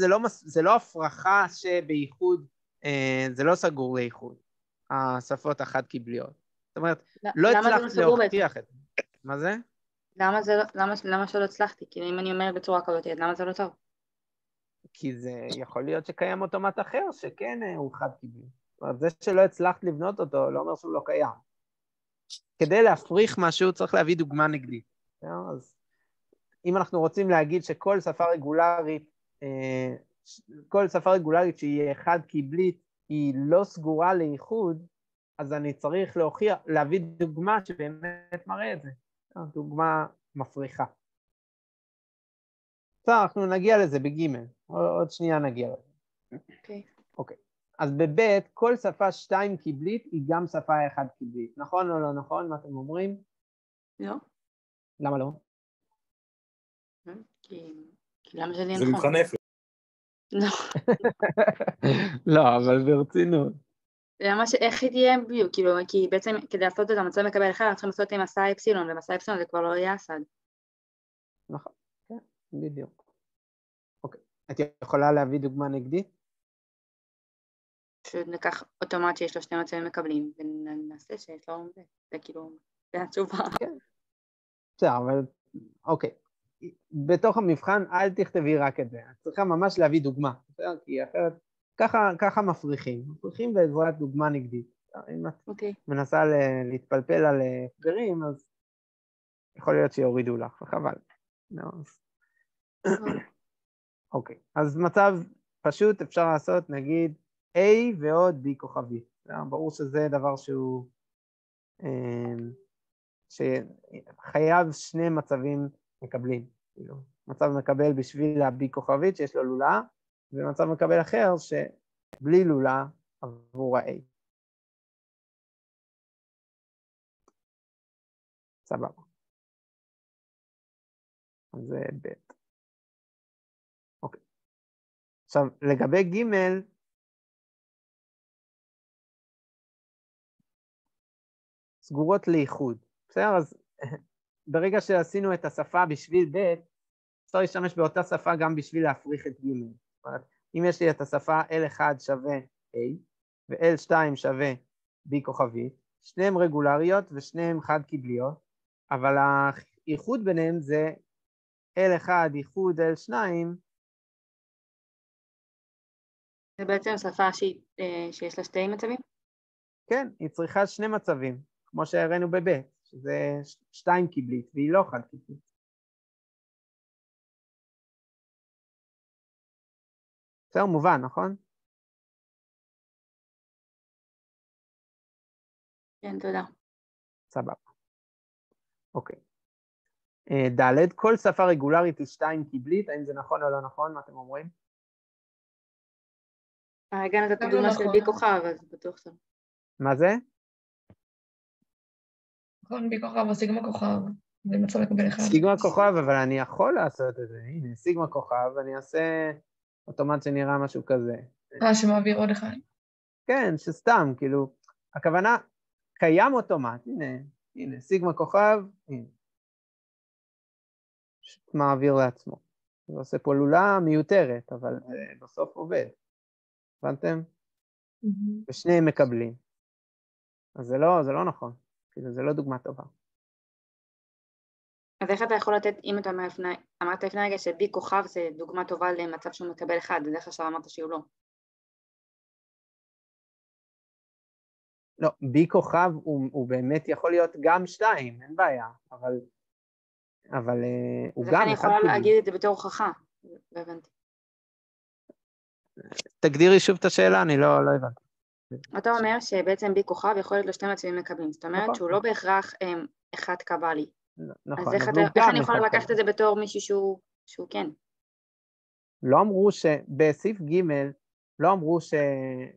זה לא הפרחה שבאיחוד, זה לא סגור לאיחוד. השפות החד קיבליות. זאת אומרת, לא הצלחת להוכיח את זה. מה זה? למה שלא הצלחתי? כי אם אני אומרת בצורה כזאת, למה זה לא טוב? כי זה יכול להיות שקיים אוטומט אחר, שכן הוא חד קיבלי. זאת אומרת, זה שלא הצלחת לבנות אותו, לא אומר שהוא לא קיים. כדי להפריך משהו, צריך להביא דוגמה נגדית. אז אם אנחנו רוצים להגיד שכל שפה רגולרית שהיא חד קיבלית, היא לא סגורה לאיחוד, אז אני צריך להביא דוגמה שבאמת מראה את זה. דוגמה מפריחה. טוב, אנחנו נגיע לזה בגימל. עוד שנייה נגיע לזה. אוקיי. אז בבית, כל שפה 2 קיבלית היא גם שפה 1 קיבלית. נכון או לא נכון? מה אתם אומרים? לא. למה לא? כי למה שזה זה נכון? מבחן אפס. לא. לא, אבל ברצינות. איך היא תהיה בדיוק? כי בעצם כדי לעשות את המצב מקבל אחד, אנחנו צריכים לעשות עם מסע אפסילון, ומסע אפסילון זה כבר לא יהיה אסד. נכון, כן, בדיוק. אוקיי, את יכולה להביא דוגמה נגדית? פשוט ניקח אוטומט שיש לו 2 מצבים מקבלים, ונעשה שיש לו, זה כאילו, זה התשובה. כן. בסדר, אבל, אוקיי. בתוך המבחן אל תכתבי רק את זה, את צריכה ממש להביא דוגמה, כי אחרת ככה מפריחים בעזרת דוגמה נגדית. אם את אוקיי. מנסה להתפלפל על אתגרים, אז יכול להיות שיורידו לך, וחבל. אוקיי, אז מצב פשוט אפשר לעשות, נגיד, A ועוד B כוכבית. ברור שזה דבר שהוא, שחייב שני מצבים מקבלים. מצב מקבל בשביל ה-B כוכבית שיש לו לולה, ומצב מקבל אחר שבלי לולה עבור ה-A. סבבה. אז זה ב'. אוקיי. עכשיו, לגבי ג' סגורות לאיחוד. בסדר? אז ברגע שעשינו את השפה בשביל ב', אפשר להשתמש באותה שפה גם בשביל להפריך את ג'. זאת אומרת, אם יש לי את השפה L1 שווה A, ו-L2 שווה B כוכבית, שניהם רגולריות ושניהם חד קבליות, אבל האיחוד ביניהם זה L1 איחוד L2. זה בעצם שפה שיש לה שתי מצבים? כן, היא צריכה שני מצבים, כמו שהראינו בב', שזה 2 קבלית, והיא לא חד קבלית. בסדר, מובן, נכון? כן, תודה. סבבה. אוקיי. ד', כל שפה רגולרית היא 2 קבלית, האם זה נכון או לא נכון? מה אתם אומרים? הרגע נתת דוגמה של B כוכב, אז בטוח שלא. מה זה? נכון, B כוכב או סיגמה כוכב, זה מצב מקבל אחד. סיגמה כוכב, אבל אני יכול לעשות את זה. הנה, סיגמה כוכב, אני אעשה אוטומט שנראה משהו כזה. שמעביר עוד אחד. כן, שסתם, כאילו, הכוונה, קיים אוטומט, הנה, סיגמה כוכב, הנה. מעביר לעצמו. זה עושה פה לולה מיותרת, אבל בסוף עובד. הבנתם? ושניהם מקבלים. אז זה לא נכון. כאילו, זה לא דוגמה טובה. אז איך אתה יכול לתת, אם אתה אמרת לפני רגע ש-B כוכב זה דוגמה טובה למצב שהוא מקבל אחד, אז איך עכשיו אמרת שהוא לא? לא, B כוכב הוא באמת יכול להיות גם 2, אין בעיה, אבל הוא גם אחד. אז איך אני יכולה להגיד את זה בתור הוכחה? לא הבנתי. תגדירי שוב את השאלה, אני לא הבנתי. אתה אומר שבעצם B כוכב יכול להיות לו שני מצבים מקבלים, זאת אומרת שהוא לא בהכרח אחד קבלי. נכון. אז איך אני יכולה לקחת את זה בתור מישהו שהוא כן? לא אמרו בסעיף ג' לא אמרו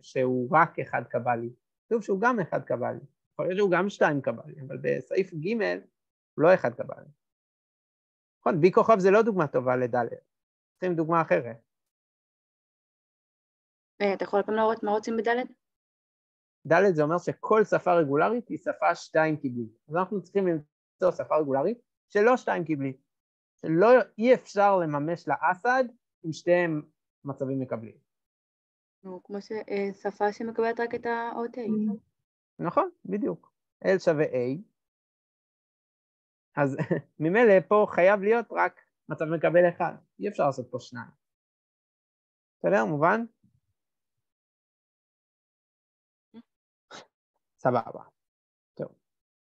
שהוא רק אחד קבלי. כתוב שהוא גם אחד קבלי. יכול להיות שהוא גם 2 קבלי, אבל בסעיף ג' הוא לא אחד קבלי. נכון, B כוכב זה לא דוגמה טובה לד'. צריכים דוגמה אחרת. אתה יכול פעם להראות מה רוצים בד'? ד' זה אומר שכל שפה רגולרית היא שפה 2 קבלית. אז אנחנו צריכים למצוא שפה רגולרית שלא 2 קבלית. שלא אי אפשר לממש לאסד עם שתי מצבים מקבלים. כמו שפה שמקבלת רק את האות A. נכון, בדיוק. L שווה A. אז ממילא פה חייב להיות רק מצב מקבל אחד. אי אפשר לעשות פה 2. בסדר? מובן? סבבה. טוב.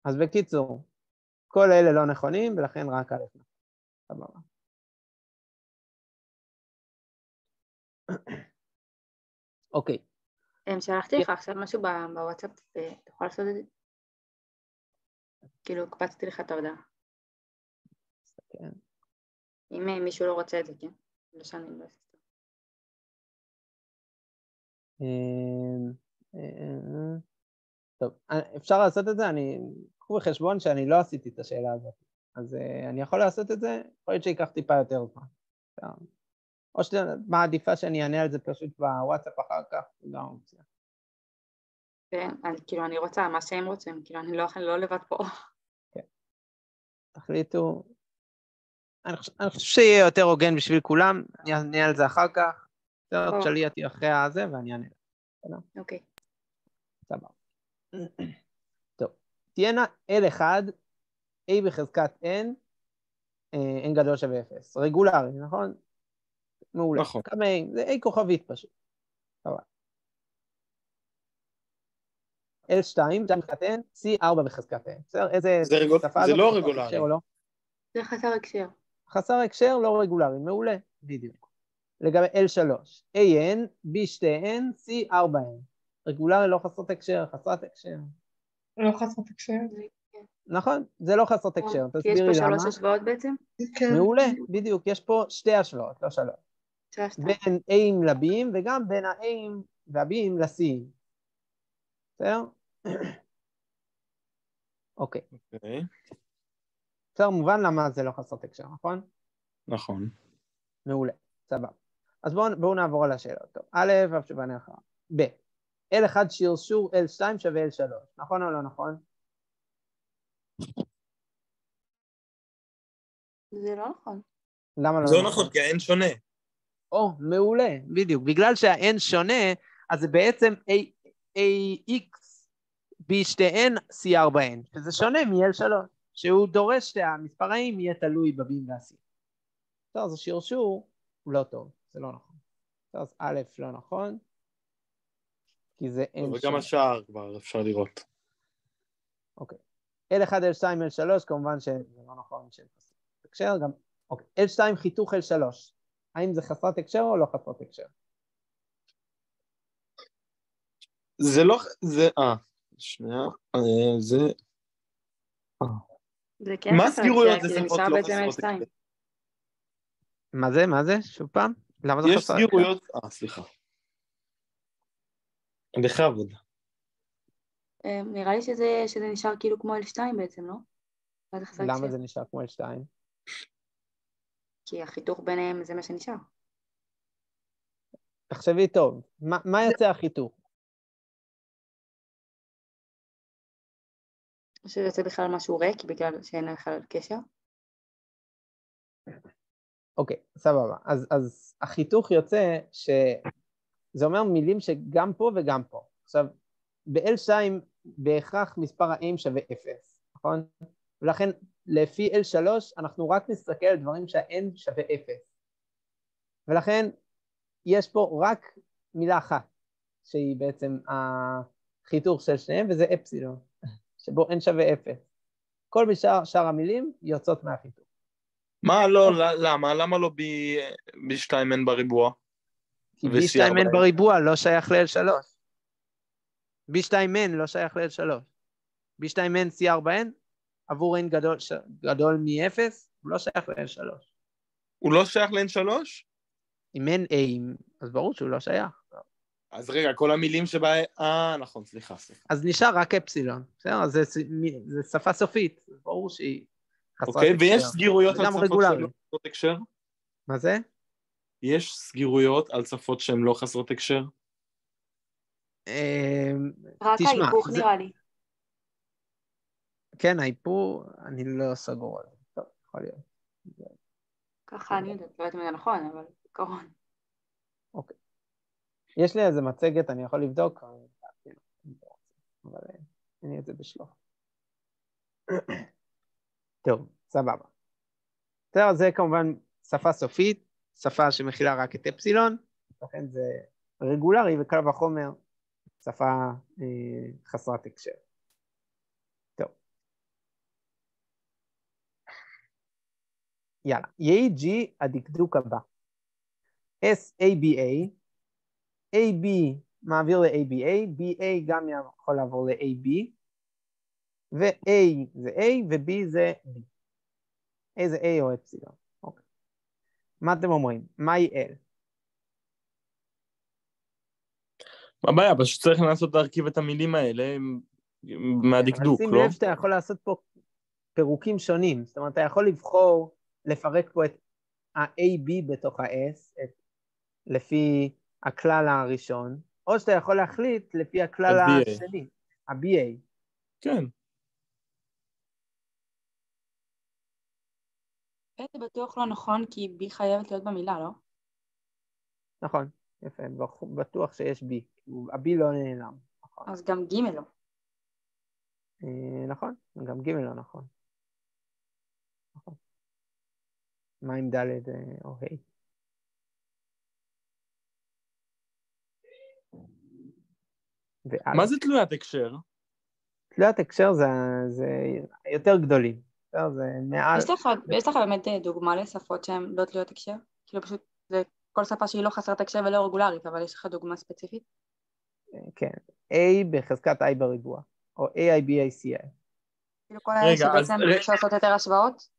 אז בקיצור, כל אלה לא נכונים, ולכן רק א' נכון. סבבה. אוקיי. שלחתי לך עכשיו משהו בוואטסאפ, אתה יכול לעשות את זה? כאילו, קפצתי לך את ההודעה. כן. אם מישהו לא רוצה את זה, כן? לא שאני לא אסתר. טוב, אפשר לעשות את זה, קחו בחשבון שאני לא עשיתי את השאלה הזאת, אז אני יכול לעשות את זה, יכול להיות שיקח טיפה יותר זמן. או שמעדיפה שאני אענה על זה פשוט בוואטסאפ אחר כך, גם אופציה. כן, כאילו אני רוצה, מה שהם רוצים, כאילו אני לא לבד פה. כן. תחליטו. אני חושב שיהיה יותר הוגן בשביל כולם, אני אענה על זה אחר כך, תשאלי אותי אחרי הזה ואני אענה. אוקיי. סבבה. טוב, תהיינה L1, A בחזקת N, N גדול שווה 0. רגולרי, נכון? מעולה. נכון. כמה A? זה A כוכבית פשוט. טוב. L2, 2 בחזקת n, C4 בחזקת n. בסדר? איזה שפה זה הזאת? לא רגולרי. או לא? זה חסר הקשר. חסר הקשר, לא רגולרי, מעולה, בדיוק. לגבי L3, AN, B2N, C4N. רגולרי לא חסרות הקשר, חסרת הקשר. לא חסרת הקשר. נכון, זה לא חסרות הקשר, כי יש תסבירי פה למה. 3 השוואות בעצם? כן. מעולה, בדיוק, יש פה 2 השוואות, לא 3. בין A'ים ל-B'ים וגם בין ה-A'ים וה-B'ים ל-C'ים. בסדר? אוקיי. בסדר, מובן למה זה לא חסרות הקשר, נכון? נכון. מעולה, סבבה. אז בואו נעבור על השאלות. טוב, א', התשובה נאחר. ב', L1 שרשור L2 שווה L3, נכון או לא נכון? זה לא נכון. למה לא זה נכון? לא נכון, כי ה-N שונה. או, מעולה, בדיוק. בגלל שה-N שונה, אז זה בעצם AX B2N C4N, שזה שונה מ-L3, שהוא דורש שהמספריים יהיה תלוי ב-B וה-C. טוב, אז השרשור הוא לא טוב, זה לא נכון. טוב, אז א' לא נכון, כי זה N שונה. וגם השאר כבר אפשר לראות. אוקיי. L1, L2, L3, כמובן שזה לא נכון של חסרת הקשר, גם, אוקיי. L2 חיתוך L3, האם זה חסרת הקשר או לא חסרת הקשר? זה לא, זה, שנייה, זה, זה כן מה חסר הסגירויות הקשר, כי זה לפחות נשאר לא בעצם חסרות L2. הקשר? מה זה? שוב פעם? למה זה יש חסר הקשר? סגירויות, סליחה. בכבוד. נראה לי שזה נשאר כאילו כמו L2 בעצם, לא? למה זה נשאר כמו L2? כי החיתוך ביניהם זה מה שנשאר. תחשבי טוב, מה יוצא החיתוך? שזה יוצא בכלל משהו ריק, בגלל שאין בכלל קשר. אוקיי, סבבה. אז החיתוך יוצא שזה אומר מילים שגם פה וגם פה. עכשיו, ב-L2 בהכרח מספר ה-M שווה 0, נכון? ולכן לפי L3 אנחנו רק נסתכל על דברים שה-N שווה 0. ולכן יש פה רק מילה אחת, שהיא בעצם החיתוך של שניהם, וזה אפסילון, שבו N שווה 0. כל שאר המילים יוצאות מהחיתוך. מה לא, למה? למה לא B2N בריבוע? כי B2N בריבוע לא שייך ל-L3. B2N לא שייך ל-L3. B2N C4N עבור N גדול מ-0, הוא לא שייך ל-L3. הוא לא שייך ל-N3? אם אין A, אז ברור שהוא לא שייך. אז רגע, כל המילים שבה... נכון, סליחה. אז נשאר רק אפסילון. בסדר? אז זה שפה סופית. ברור שהיא חסרת הקשר. אוקיי, ויש סגירויות על שפות שהן לא חסרות הקשר? מה זה? יש סגירויות על שפות שהן לא חסרות הקשר? רק ההיפוך נראה לי. כן, ההיפוך, אני לא סגור על זה. טוב, יכול להיות. ככה אני יודעת, לא יודעת אם זה נכון, אבל קרון. אוקיי. יש לי איזה מצגת, אני יכול לבדוק, אבל אין לי את זה בשלוף. טוב, סבבה. בסדר, זה כמובן שפה סופית, שפה שמכילה רק את אפסילון, לכן זה רגולרי וקל וחומר, שפה חסרת הקשר. טוב. יאללה, יהי G הדקדוק הבא. SABA, AB מעביר ל-ABA, BA גם יכול לעבור ל-AB, ו-A זה A ו-B זה B. A זה A או אפסילון. אוקיי. מה אתם אומרים? מהי L? מה הבעיה? פשוט צריך לנסות להרכיב את המילים האלה מהדקדוק, לא? שים לב שאתה יכול לעשות פה פירוקים שונים. זאת אומרת, אתה יכול לבחור לפרק פה את ה-AB בתוך ה-S, לפי הכלל הראשון, או שאתה יכול להחליט לפי הכלל השני, ה-BA. כן. זה בטוח לא נכון, כי B חייבת להיות במילה, לא? נכון, יפה, בטוח שיש B, ה-B לא נעלם. אז גם ג' לא. נכון, גם ג' לא נכון. מה עם ד' או ה'? מה זה תלוית הקשר? תלויות הקשר זה יותר גדולים. זה מעל... יש לך באמת דוגמה לשפות שהן לא תלויות הקשר? כאילו פשוט זה כל שפה שהיא לא חסרת הקשר ולא רגולרית, אבל יש לך דוגמה ספציפית? כן, A בחזקת I בריבוע, או AIBACI. כאילו כל האלה שבעצם אפשר לעשות יותר השוואות?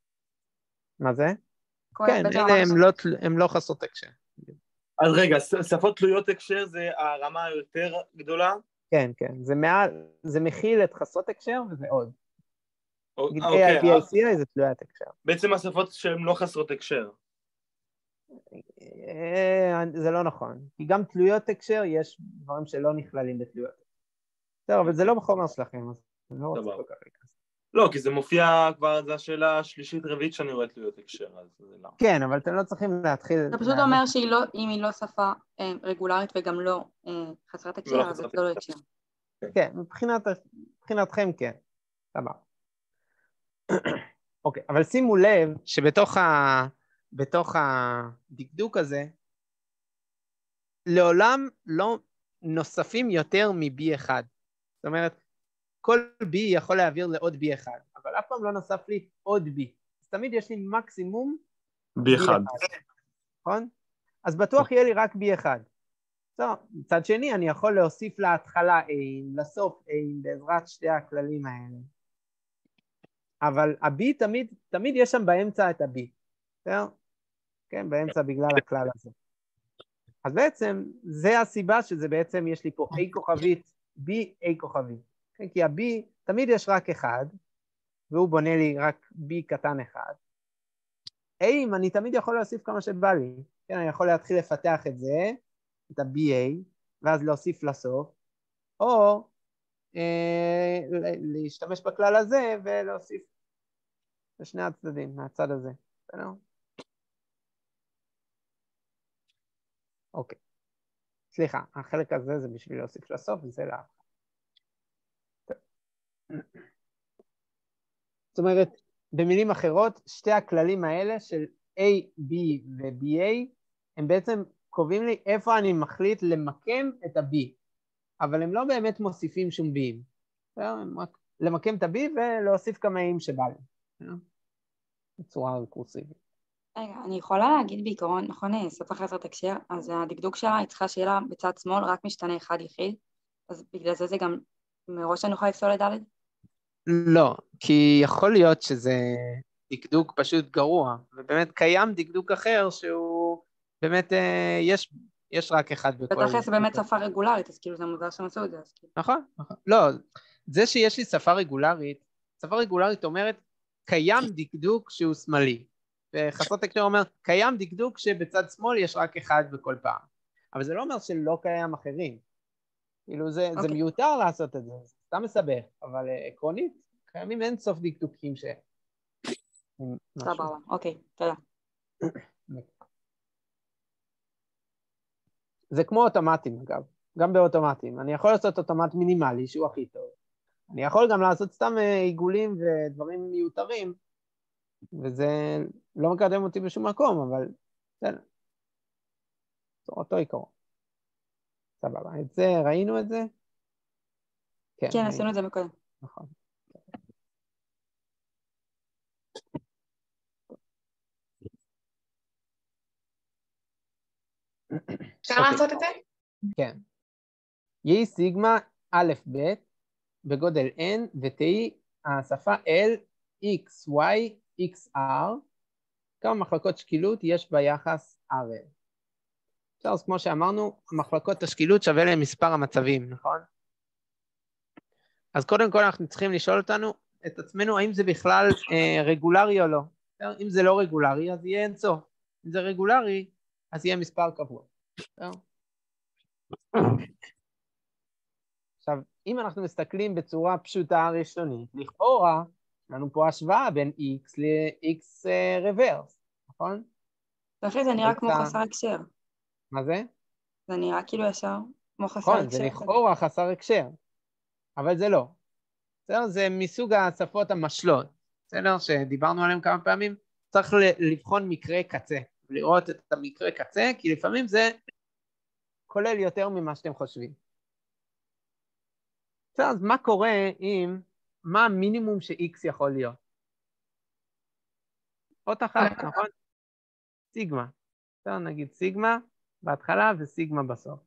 מה זה? כן, אלה הם לא חסרות הקשר. אז רגע, שפות תלויות הקשר זה הרמה היותר גדולה? כן, כן, זה מכיל את חסרות הקשר וזה עוד. נגיד AIBACI זה תלוית הקשר. בעצם השפות שהן לא חסרות הקשר. זה לא נכון, כי גם תלויות הקשר יש דברים שלא נכללים בתלויות. טוב, אבל זה לא בחומר שלכם, אז אני לא רוצה כל כך להיכנס. לא, כי זה מופיע כבר, זו השאלה השלישית רביעית שאני רואה תלויות הקשר, אז זה לא. כן, אבל אתם לא צריכים להתחיל... אתה פשוט אומר שאם היא לא שפה רגולרית וגם לא חסרת הקשר, אז זה לא הקשר. כן, מבחינתכם כן, סבבה. אוקיי, אבל שימו לב שבתוך הדקדוק הזה, לעולם לא נוספים יותר מ-B1. זאת אומרת, כל B יכול להעביר לעוד B1, אבל אף פעם לא נוסף לי עוד B. אז תמיד יש לי מקסימום B1. נכון? אז בטוח יהיה לי רק B1. טוב, מצד שני אני יכול להוסיף להתחלה A, לסוף A, בעזרת שתי הכללים האלה. אבל ה-B תמיד יש שם באמצע את ה-B. כן, באמצע בגלל הכלל הזה. אז בעצם זה הסיבה שזה בעצם יש לי פה A כוכבית, B, A כוכבית. כן, כי ה-B תמיד יש רק אחד, והוא בונה לי רק B קטן אחד. A, אני תמיד יכול להוסיף כמה שבא לי. כן, אני יכול להתחיל לפתח את זה, את ה-BA, ואז להוסיף לסוף, או להשתמש בכלל הזה ולהוסיף לשני הצדדים, מהצד הזה. בסדר? אוקיי. סליחה, החלק הזה זה בשביל להוסיף לסוף, וזה לאף. זאת אומרת, במילים אחרות, שתי הכללים האלה של A, B ו-BA, הם בעצם קובעים לי איפה אני מחליט למקם את ה-B, אבל הם לא באמת מוסיפים שום B'ים. הם רק למקם את ה-B ולהוסיף כמה A'ים שבא לי. בצורה רקורסיבית. רגע, אני יכולה להגיד בעיקרון, נכון, שפה חסרת הקשר, אז הדקדוק שלה היא צריכה שיהיה לה בצד שמאל רק משתנה אחד יחיד, אז בגלל זה גם מראש אני יכולה לפסול את ד'? לא, כי יכול להיות שזה דקדוק פשוט גרוע, ובאמת קיים דקדוק אחר שהוא באמת יש רק אחד בכל... בתכלס זה באמת שפה רגולרית, אז כאילו זה מוזר שהם עשו את זה. נכון, נכון. לא, זה שיש לי שפה רגולרית אומרת קיים דקדוק שהוא שמאלי, וחסרת הקשר אומר קיים דקדוק שבצד שמאל יש רק אחד בכל פעם, אבל זה לא אומר שלא קיים אחרים. כאילו זה מיותר לעשות את זה, זה סתם מסבך, אבל עקרונית קיימים אין סוף דקדוקים ש... סבבה, אוקיי, תודה. זה כמו אוטומטים אגב, גם באוטומטים, אני יכול לעשות אוטומט מינימלי שהוא הכי טוב, אני יכול גם לעשות סתם עיגולים ודברים מיותרים, וזה לא מקדם אותי בשום מקום, אבל זה אותו עיקרון. סבבה, את זה, ראינו את זה? כן, עשינו את זה מקודם. נכון. אפשר לעשות את זה? כן. יהי סיגמה א' ב' בגודל n ותהי השפה L, X, Y, XR, כמה מחלקות שקילות יש ביחס RL. אז כמו שאמרנו, מחלקות השקילות שווה להם מספר המצבים, נכון? אז קודם כל אנחנו צריכים לשאול את עצמנו, האם זה בכלל רגולרי או לא. אם זה לא רגולרי, אז יהיה אינסוף. אם זה רגולרי, אז יהיה מספר קבוע. עכשיו, אם אנחנו מסתכלים בצורה פשוטה ראשונית, לכאורה, יש לנו פה השוואה בין X ל-X רוורס, נכון? לכן זה נראה כמו חסר הקשר. מה זה? זה נראה כאילו ישר כמו חסר נכון, הקשר. זה לכאורה חסר הקשר, אבל זה לא. זה מסוג השפות המשלות, שדיברנו עליהם כמה פעמים, צריך לבחון מקרה קצה, לראות את המקרה קצה, כי לפעמים זה כולל יותר ממה שאתם חושבים. אז מה קורה מה המינימום ש-X יכול להיות? אות אחת, נכון? סיגמה. נגיד סיגמה בהתחלה וסיגמה בסוף.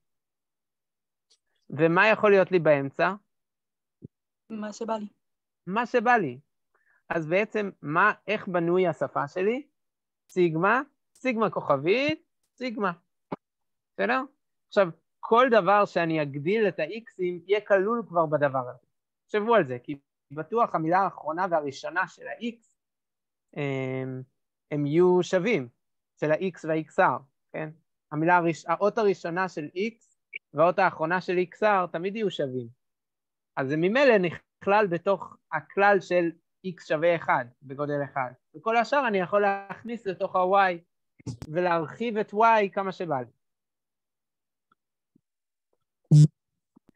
ומה יכול להיות לי באמצע? מה שבא לי. מה שבא לי. אז בעצם, איך בנוי השפה שלי? סיגמה כוכבית, סיגמה. בסדר? עכשיו, כל דבר שאני אגדיל את ה-X'ים, יהיה כלול כבר בדבר הזה. תחשבו על זה, כי בטוח המילה האחרונה והראשונה של ה-X, הם יהיו שווים, של ה-X וה-XR, כן? האות הראשונה של X והאות האחרונה של XR תמיד יהיו שווים. אז זה ממילא נכלל בתוך הכלל של X שווה 1 בגודל 1. וכל השאר אני יכול להכניס לתוך ה-Y ולהרחיב את Y כמה שבא לי.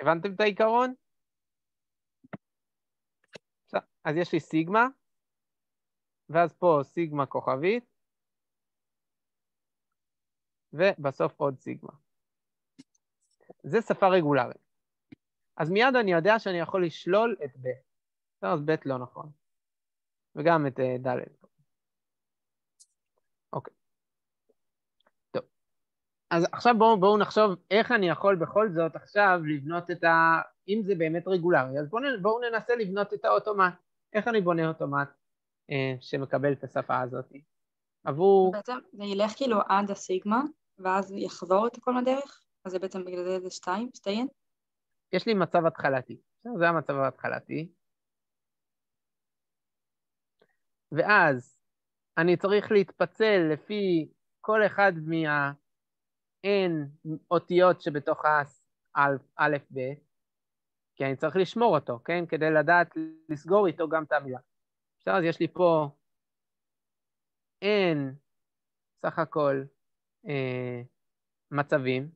הבנתם את העיקרון? אז יש לי סיגמה, ואז פה סיגמה כוכבית, ובסוף עוד סיגמה. זה שפה רגולרית. אז מיד אני יודע שאני יכול לשלול את ב'. אז ב' לא נכון. וגם את ד'. אוקיי. טוב. אז עכשיו בואו נחשוב איך אני יכול בכל זאת עכשיו לבנות אם זה באמת רגולרי. אז בואו ננסה לבנות את האוטומט. איך אני בונה אוטומט שמקבל את השפה הזאת? בעצם זה ילך כאילו עד הסיגמה, ואז יחזור את הכל מהדרך? אז זה בעצם בגלל זה 2, יש לי מצב התחלתי. זה המצב ההתחלתי. ואז אני צריך להתפצל לפי כל אחד N אותיות שבתוך א' ב', כי אני צריך לשמור אותו, כן? כדי לדעת לסגור איתו גם את המילה. עכשיו אז יש לי פה N סך הכל מצבים,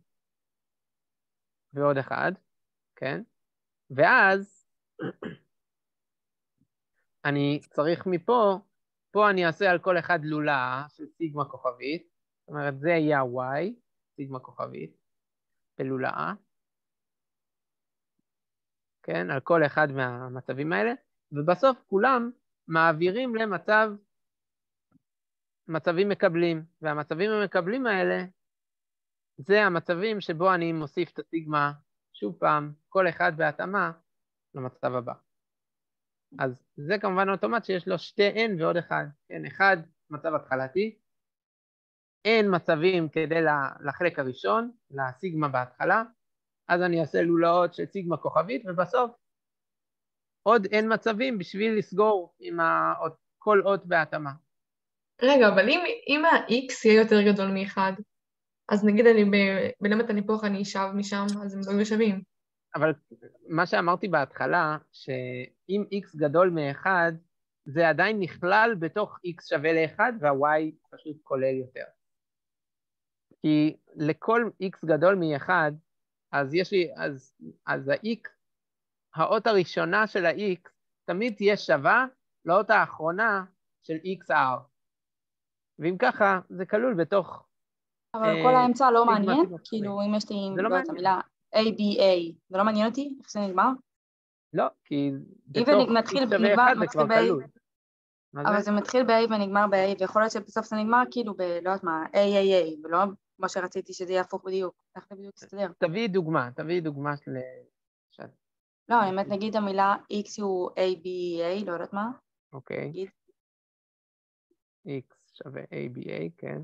ועוד אחד, כן? ואז אני צריך פה אני אעשה על כל אחד לולה של סיגמה כוכבית, זאת אומרת זה יהיה ה-Y, סיגמה כוכבית, בלולה, כן? על כל אחד מהמצבים האלה, ובסוף כולם מעבירים מצבים מקבלים, והמצבים המקבלים האלה, זה המצבים שבו אני מוסיף את הסיגמה, שוב פעם, כל אחד בהתאמה למצב הבא. אז זה כמובן אוטומט שיש לו 2N ועוד אחד, כן, אחד מצב התחלתי, N מצבים כדי לחלק הראשון, לסיגמה בהתחלה, אז אני אעשה לולאות של סיגמה כוכבית, ובסוף עוד N מצבים בשביל לסגור עם כל אות בהתאמה. רגע, אבל אם ה-X יהיה יותר גדול מ-1, אז נגיד אני בלמת הניפוח אני אשאב משם, אז הם לא יהיו שווים. אבל מה שאמרתי בהתחלה, שאם X גדול מ-1, זה עדיין נכלל בתוך X שווה ל-1, וה-Y פשוט כולל יותר. כי לכל X גדול מ-1, אז יש לי, אז ה-X, האות הראשונה של ה-X, תמיד תהיה שווה לאות האחרונה של XR. ואם ככה, זה כלול בתוך... אבל כל האמצע לא מעניין, כאילו אם יש לי את המילה ABA, זה לא מעניין אותי? איך זה נגמר? לא, כי בתוך X שווה 1 זה כבר כלול. אבל זה מתחיל ב-A ונגמר ב-A, ויכול להיות שבסוף זה נגמר כאילו לא יודעת מה, AAA, ולא מה שרציתי שזה יהפוך בדיוק. איך זה בדיוק תסתדר? תביאי דוגמה של... לא, האמת נגיד המילה X הוא ABA, לא יודעת מה. אוקיי. X שווה ABA, כן.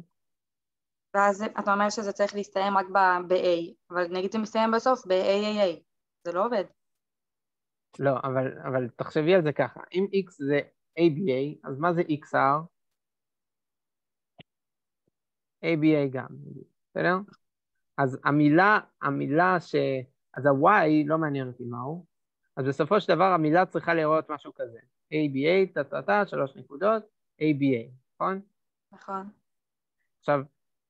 ואז אתה אומר שזה צריך להסתיים רק ב-A, אבל נגיד זה מסתיים בסוף ב-AAA, זה לא עובד. לא, אבל תחשבי על זה ככה, אם X זה ABA, אז מה זה XR? ABA גם, בסדר? אז אז ה-Y לא מעניין אותי מהו, אז בסופו של דבר המילה צריכה לראות משהו כזה, ABA, 3 נקודות, ABA, נכון? נכון. עכשיו,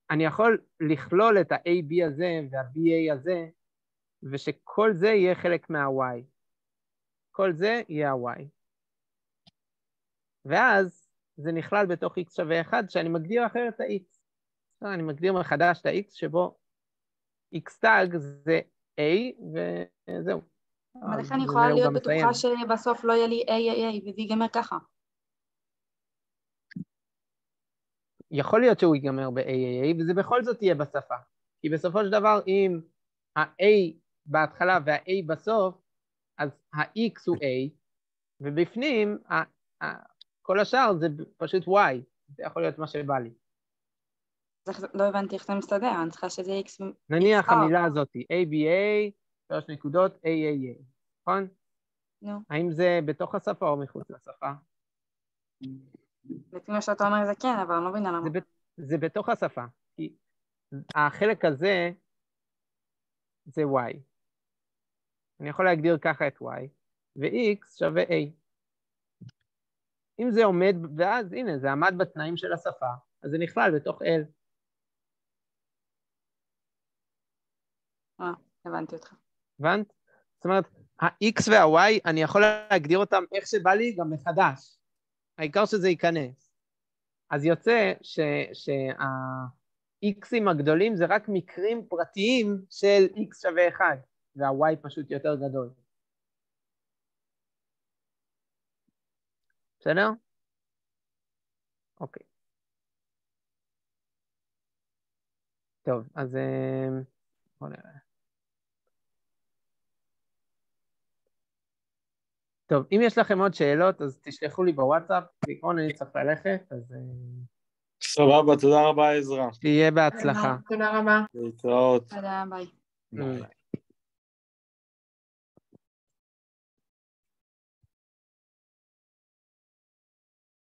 אני יכול לכלול את ה-AB הזה וה-BA הזה, ושכל זה יהיה חלק מה-Y. כל זה יהיה ה-Y. ואז זה נכלל בתוך X שווה 1, שאני מגדיר אחרת את ה-X. אני מגדיר מחדש את ה-X, שבו X tag זה A, וזהו. אבל איך אני יכולה להיות בטוחה שבסוף לא יהיה לי A וזה ייגמר ככה? יכול להיות שהוא ייגמר ב-AAA, וזה בכל זאת יהיה בשפה. כי בסופו של דבר, אם ה-A בהתחלה וה-A בסוף, אז ה-X הוא A, ובפנים, כל השאר זה פשוט Y. זה יכול להיות מה שבא לי. לא הבנתי איך זה מסתדר, אני צריכה שזה X. נניח המילה הזאת, ABA, 3 נקודות, AAA, נכון? נו. האם זה בתוך השפה או מחוץ לשפה? לפי מה שאתה אומר זה כן, אבל אני לא מבינה למה. זה בתוך השפה, כי החלק הזה זה Y. אני יכול להגדיר ככה את Y, ו-X שווה A. אם זה עומד, ואז הנה, זה עמד בתנאים של השפה, אז זה נכלל בתוך L. הבנתי אותך. הבנת? זאת אומרת, ה-X וה-Y, אני יכול להגדיר אותם איך שבא לי גם מחדש. העיקר שזה ייכנס. אז יוצא שה-X'ים הגדולים זה רק מקרים פרטיים של X שווה 1, וה-Y פשוט יותר גדול. בסדר? אוקיי. טוב, אז בוא נראה. טוב, אם יש לכם עוד שאלות, אז תשלחו לי בוואטסאפ, בעיקרון אני צריך ללכת, אז... סבבה, תודה רבה עזרא. שיהיה בהצלחה. תודה רבה. להתראות. תודה, ביי. ביי.